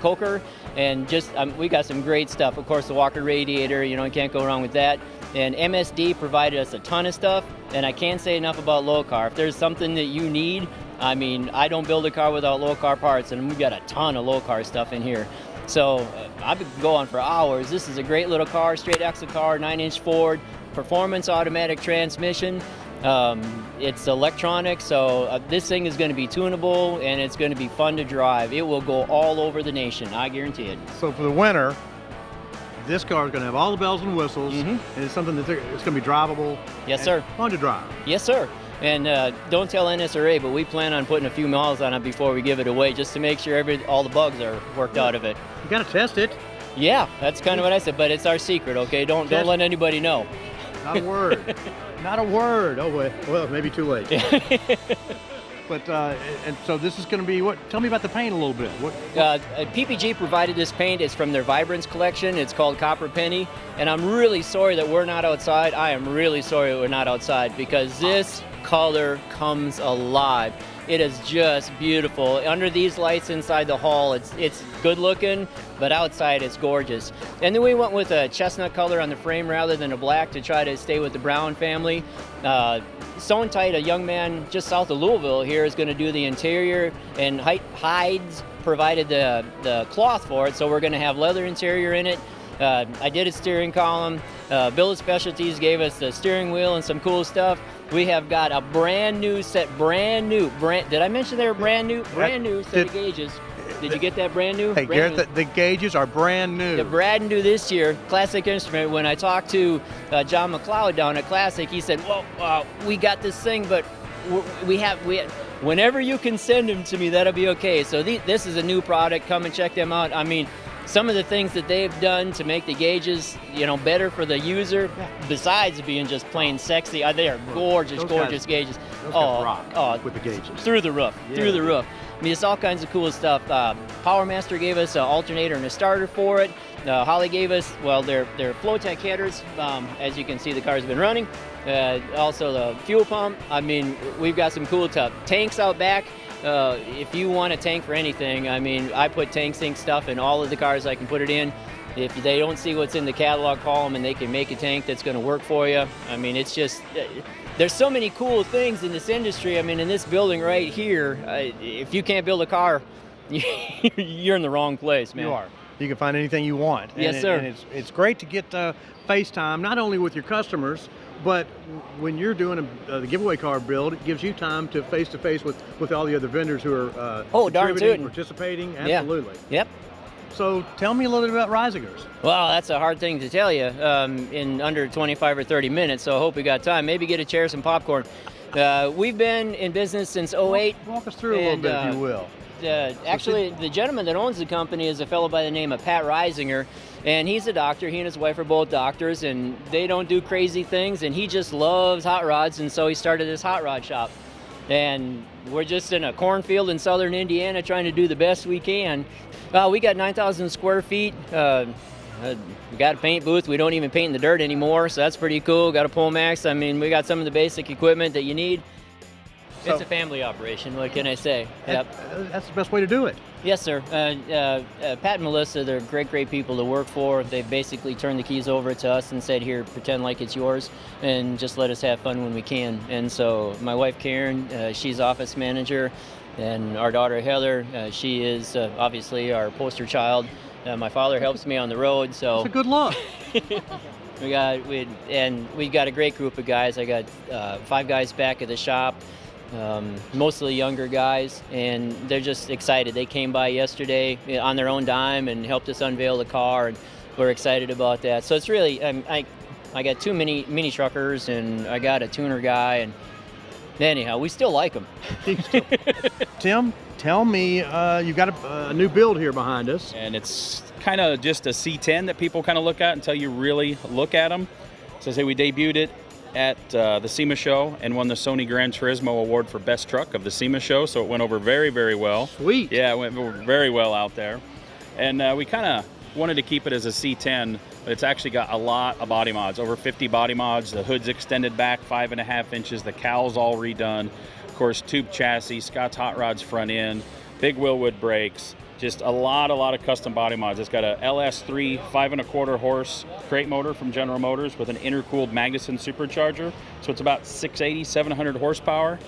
Coker, and just we got some great stuff. Of course, the Walker radiator, you can't go wrong with that. And MSD provided us a ton of stuff, and I can't say enough about Low Car. If there's something that you need, I don't build a car without Low Car parts, and we've got a ton of Low Car stuff in here. So I've been going for hours. This is a great little car, straight axle car, 9-inch Ford, performance automatic transmission. It's electronic, so this thing is going to be tunable, and it's going to be fun to drive. It will go all over the nation, I guarantee it. So for the winter, this car is going to have all the bells and whistles, and it's something it's going to be drivable. Yes, sir. Fun to drive. Yes, sir. And don't tell NSRA, but we plan on putting a few miles on it before we give it away, just to make sure all the bugs are worked out of it. You got to test it. Yeah, that's kind of what I said, but it's our secret, okay? Don't let anybody know. Not a word. Not a word. Oh, well, maybe too late. But, and so this is going to be what? Tell me about the paint a little bit. PPG provided this paint. It's from their Vibrance collection. It's called Copper Penny. And I'm really sorry that we're not outside. I am really sorry that we're not outside, because this color comes alive. It is just beautiful. Under these lights inside the hall, it's good looking, but outside it's gorgeous. And then we went with a chestnut color on the frame rather than a black to try to stay with the Brown family. Sewn Tight, a young man just south of Louisville here, is going to do the interior, and Hides provided the cloth for it, so we're going to have leather interior in it. I did a steering column. Bill of Specialties gave us the steering wheel and some cool stuff. We have got a brand new set, did I mention they were brand new? Brand new set of gauges. Did you get that brand new? Hey, Garrett, the gauges are brand new. They're brand new this year. Classic Instrument. When I talked to John McLeod down at Classic, he said, well, we got this thing, but we have whenever you can send them to me, that'll be okay. So this is a new product. Come and check them out. Some of the things that they've done to make the gauges, better for the user, besides being just plain sexy, they are gorgeous gauges. Those guys rock with the gauges. Through the roof, through the roof. It's all kinds of cool stuff. PowerMaster gave us an alternator and a starter for it. Holly gave us, their Flowtech headers. As you can see, the car's been running. Also the fuel pump. We've got some cool stuff. Tanks out back. If you want a tank for anything, I put tank sync stuff in all of the cars I can put it in. If they don't see what's in the catalog, call them and they can make a tank that's going to work for you. It's just, there's so many cool things in this industry. In this building right here, if you can't build a car, you're in the wrong place, man. You are. You can find anything you want. Yes, sir. And it's great to get FaceTime, not only with your customers, but when you're doing the giveaway car build, it gives you time to face with all the other vendors who are darn tootin'. participating. Absolutely. Yeah. Yep. So tell me a little bit about Reisinger's. Well, that's a hard thing to tell you in under 25 or 30 minutes, so I hope we got time. Maybe get a chair, some popcorn. We've been in business since 08. Walk us through a little bit, if you will. Actually, the gentleman that owns the company is a fellow by the name of Pat Reisinger, and he's a doctor. He and his wife are both doctors, and they don't do crazy things, and he just loves hot rods, and so he started this hot rod shop. And we're just in a cornfield in southern Indiana trying to do the best we can. We got 9,000 square feet. We got a paint booth. We don't even paint in the dirt anymore, so that's pretty cool. Got a pole max. I mean, we got some of the basic equipment that you need. It's a family operation. What can I say? That's the best way to do it. Yes, sir. Pat and Melissa, they're great people to work for. They've basically turned the keys over to us and said, here, pretend like it's yours, and just let us have fun when we can. And so my wife, Karen, she's office manager, and our daughter, Heather, she is obviously our poster child. My father helps me on the road, so... That's a good look. we got a great group of guys. I got 5 guys back at the shop. Mostly younger guys, and they're just excited. They came by yesterday on their own dime and helped us unveil the car, and we're excited about that. So it's really, I got 2 mini truckers, and I got a tuner guy, and anyhow, we still like them. Tim, tell me, you've got a new build here behind us. And it's kind of just a C10 that people kind of look at until you really look at them. So say we debuted it at the SEMA show and won the Sony Gran Turismo Award for Best Truck of the SEMA show, so it went over very, very well. Sweet. Yeah, it went over very well out there. And we kind of wanted to keep it as a C10, but it's actually got a lot of body mods, over 50 body mods. The hood's extended back 5.5 inches, the cowl's all redone. Of course, tube chassis, Scott's Hot Rods front end, big Willwood brakes, just a lot of custom body mods. It's got a LS3 5.25 horse crate motor from General Motors with an intercooled Magnuson supercharger. So it's about 680, 700 horsepower,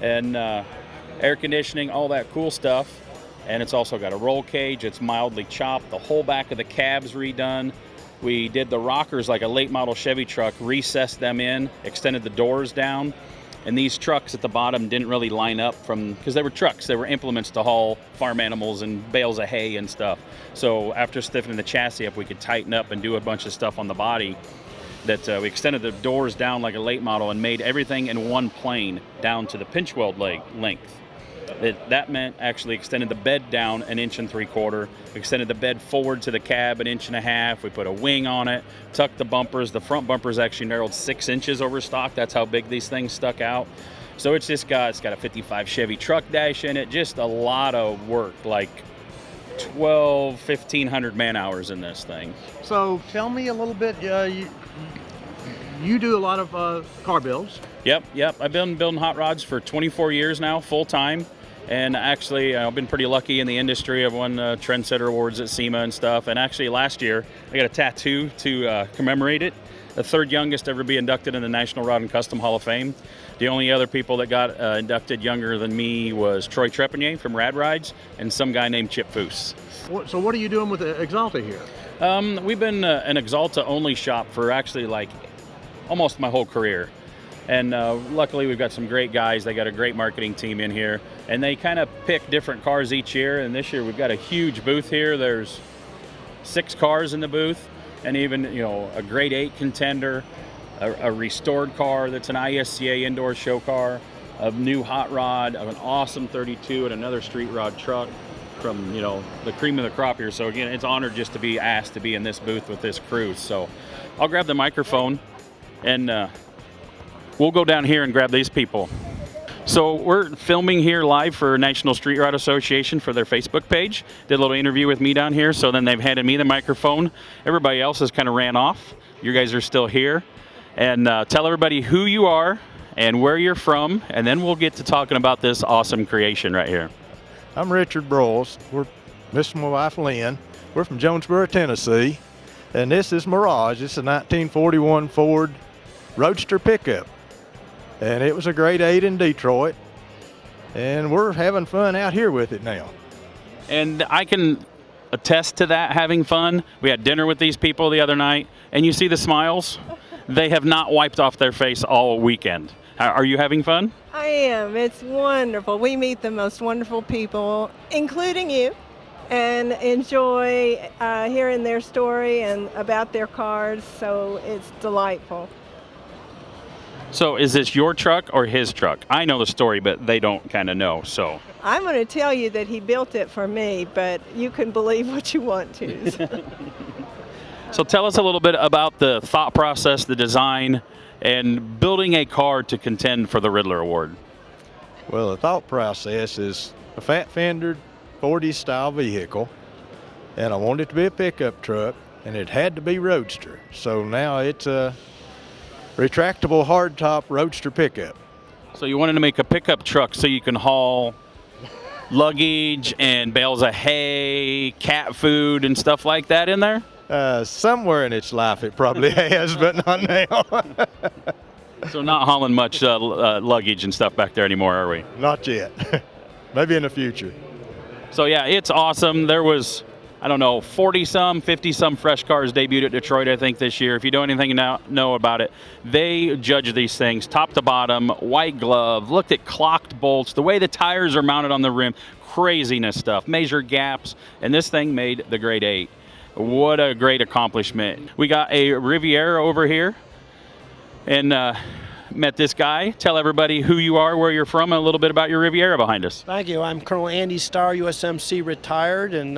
and air conditioning, all that cool stuff. And it's also got a roll cage. It's mildly chopped. The whole back of the cab's redone. We did the rockers like a late model Chevy truck, recessed them in, extended the doors down. And these trucks at the bottom didn't really line up because they were trucks. They were implements to haul farm animals and bales of hay and stuff. So after stiffening the chassis up, we could tighten up and do a bunch of stuff on the body. That we extended the doors down like a late model and made everything in one plane down to the pinch weld length. That meant actually extended the bed down 1.75 inches. Extended the bed forward to the cab 1.5 inches. We put a wing on it, tucked the bumpers. The front bumpers actually narrowed 6 inches over stock. That's how big these things stuck out. So it's got a 55 Chevy truck dash in it. Just a lot of work, like 1,500 man hours in this thing. So tell me a little bit, you do a lot of car builds. Yep. I've been building hot rods for 24 years now, full time. And actually, I've been pretty lucky in the industry. I've won Trendsetter Awards at SEMA and stuff. And actually, last year, I got a tattoo to commemorate it. The 3rd youngest to ever be inducted in the National Rod and Custom Hall of Fame. The only other people that got inducted younger than me was Troy Trepanier from Rad Rides and some guy named Chip Foose. So what are you doing with Exalta here? We've been an Exalta-only shop for actually like almost my whole career. And luckily we've got some great guys. They got a great marketing team in here, and they kind of pick different cars each year. And this year we've got a huge booth here. There's 6 cars in the booth, and even a grade 8 contender, a restored car that's an ISCA indoor show car, a new hot rod, an awesome 32, and another street rod truck from the cream of the crop here. So again, it's honored just to be asked to be in this booth with this crew. So I'll grab the microphone and we'll go down here and grab these people. So we're filming here live for National Street Rod Association for their Facebook page. Did a little interview with me down here, so then they've handed me the microphone. Everybody else has kind of ran off. You guys are still here. And tell everybody who you are and where you're from, and then we'll get to talking about this awesome creation right here. I'm Richard Broyles. This is my wife Lynn. We're from Jonesboro, Tennessee. And this is Mirage. It's a 1941 Ford Roadster pickup. And it was a grade 8 in Detroit, and we're having fun out here with it now. And I can attest to that, having fun. We had dinner with these people the other night, and you see the smiles? They have not wiped off their face all weekend. Are you having fun? I am. It's wonderful. We meet the most wonderful people, including you. and enjoy hearing their story and about their cars, so it's delightful. So is this your truck or his truck? I know the story, but they don't kind of know, so. I'm going to tell you that he built it for me, but you can believe what you want to. So tell us a little bit about the thought process, the design, and building a car to contend for the Riddler Award. Well, the thought process is a fat fendered 40s style vehicle, and I wanted it to be a pickup truck, and it had to be roadster. So now it's a retractable hardtop roadster pickup. So you wanted to make a pickup truck so you can haul luggage and bales of hay, cat food, and stuff like that in there? Somewhere in its life it probably has, but not now. So not hauling much luggage and stuff back there anymore, are we? Not yet. Maybe in the future. So yeah, it's awesome. There was, I don't know, 40-some, 50-some fresh cars debuted at Detroit, I think, this year. If you know anything know about it, they judge these things top to bottom, white glove, looked at clocked bolts, the way the tires are mounted on the rim, craziness stuff, measure gaps, and this thing made the grade 8. What a great accomplishment. We got a Riviera over here, and met this guy. Tell everybody who you are, where you're from, and a little bit about your Riviera behind us. Thank you. I'm Colonel Andy Starr, USMC retired, and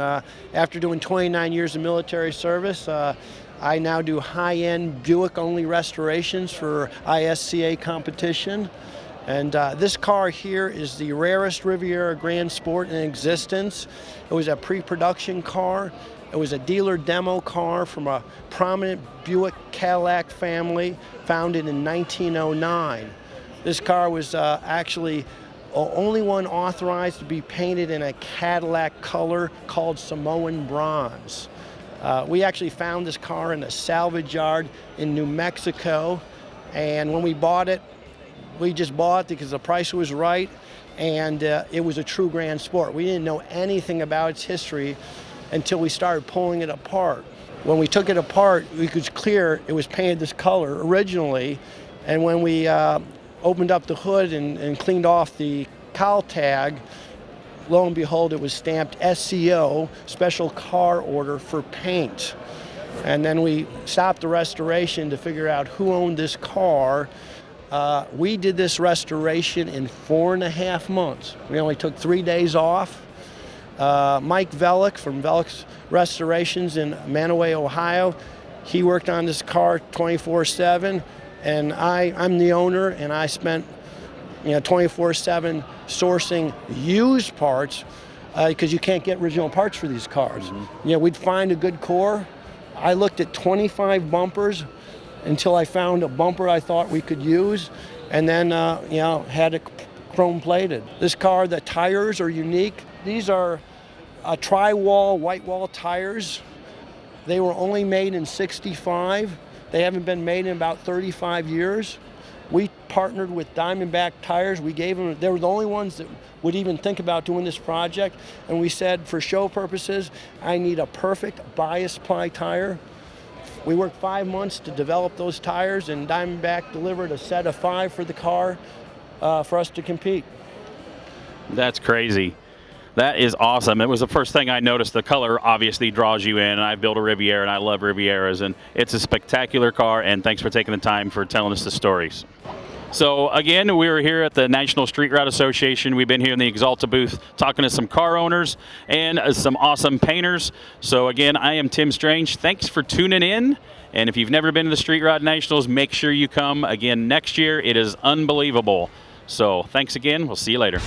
after doing 29 years of military service, I now do high-end Buick-only restorations for ISCA competition. And this car here is the rarest Riviera Grand Sport in existence. It was a pre-production car. It was a dealer demo car from a prominent Buick Cadillac family founded in 1909. This car was actually the only one authorized to be painted in a Cadillac color called Samoan bronze. We actually found this car in a salvage yard in New Mexico, and when we bought it, we just bought it because the price was right, and it was a true Grand Sport. We didn't know anything about its history until we started pulling it apart. When we took it apart, it was clear it was painted this color originally, and when we opened up the hood and cleaned off the cowl tag, lo and behold, it was stamped SCO, Special Car Order for paint. And then we stopped the restoration to figure out who owned this car. We did this restoration in 4.5 months. We only took 3 days off. Mike Velick from Velick's Restorations in Manaway, Ohio, he worked on this car 24/7, and I'm the owner, and I spent 24/7 sourcing used parts because you can't get original parts for these cars. Mm-hmm. We'd find a good core. I looked at 25 bumpers until I found a bumper I thought we could use, and then had it chrome plated. This car, the tires are unique. These are tri-wall, white wall tires. They were only made in '65. They haven't been made in about 35 years. We partnered with Diamondback Tires. We gave them, they were the only ones that would even think about doing this project. And we said, for show purposes, I need a perfect bias ply tire. We worked 5 months to develop those tires, and Diamondback delivered a set of 5 for the car for us to compete. That's crazy. That is awesome. It was the first thing I noticed. The color obviously draws you in, and I built a Riviera, and I love Rivieras, and it's a spectacular car, and thanks for taking the time for telling us the stories. So again, we were here at the National Street Rod Association. We've been here in the Exalta booth talking to some car owners and some awesome painters. So again, I am Tim Strange. Thanks for tuning in. And if you've never been to the Street Rod Nationals, make sure you come again next year. It is unbelievable. So thanks again. We'll see you later.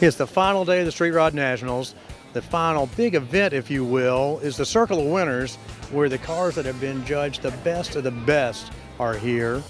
It's the final day of the Street Rod Nationals. The final big event, if you will, is the Circle of Winners, where the cars that have been judged the best of the best are here.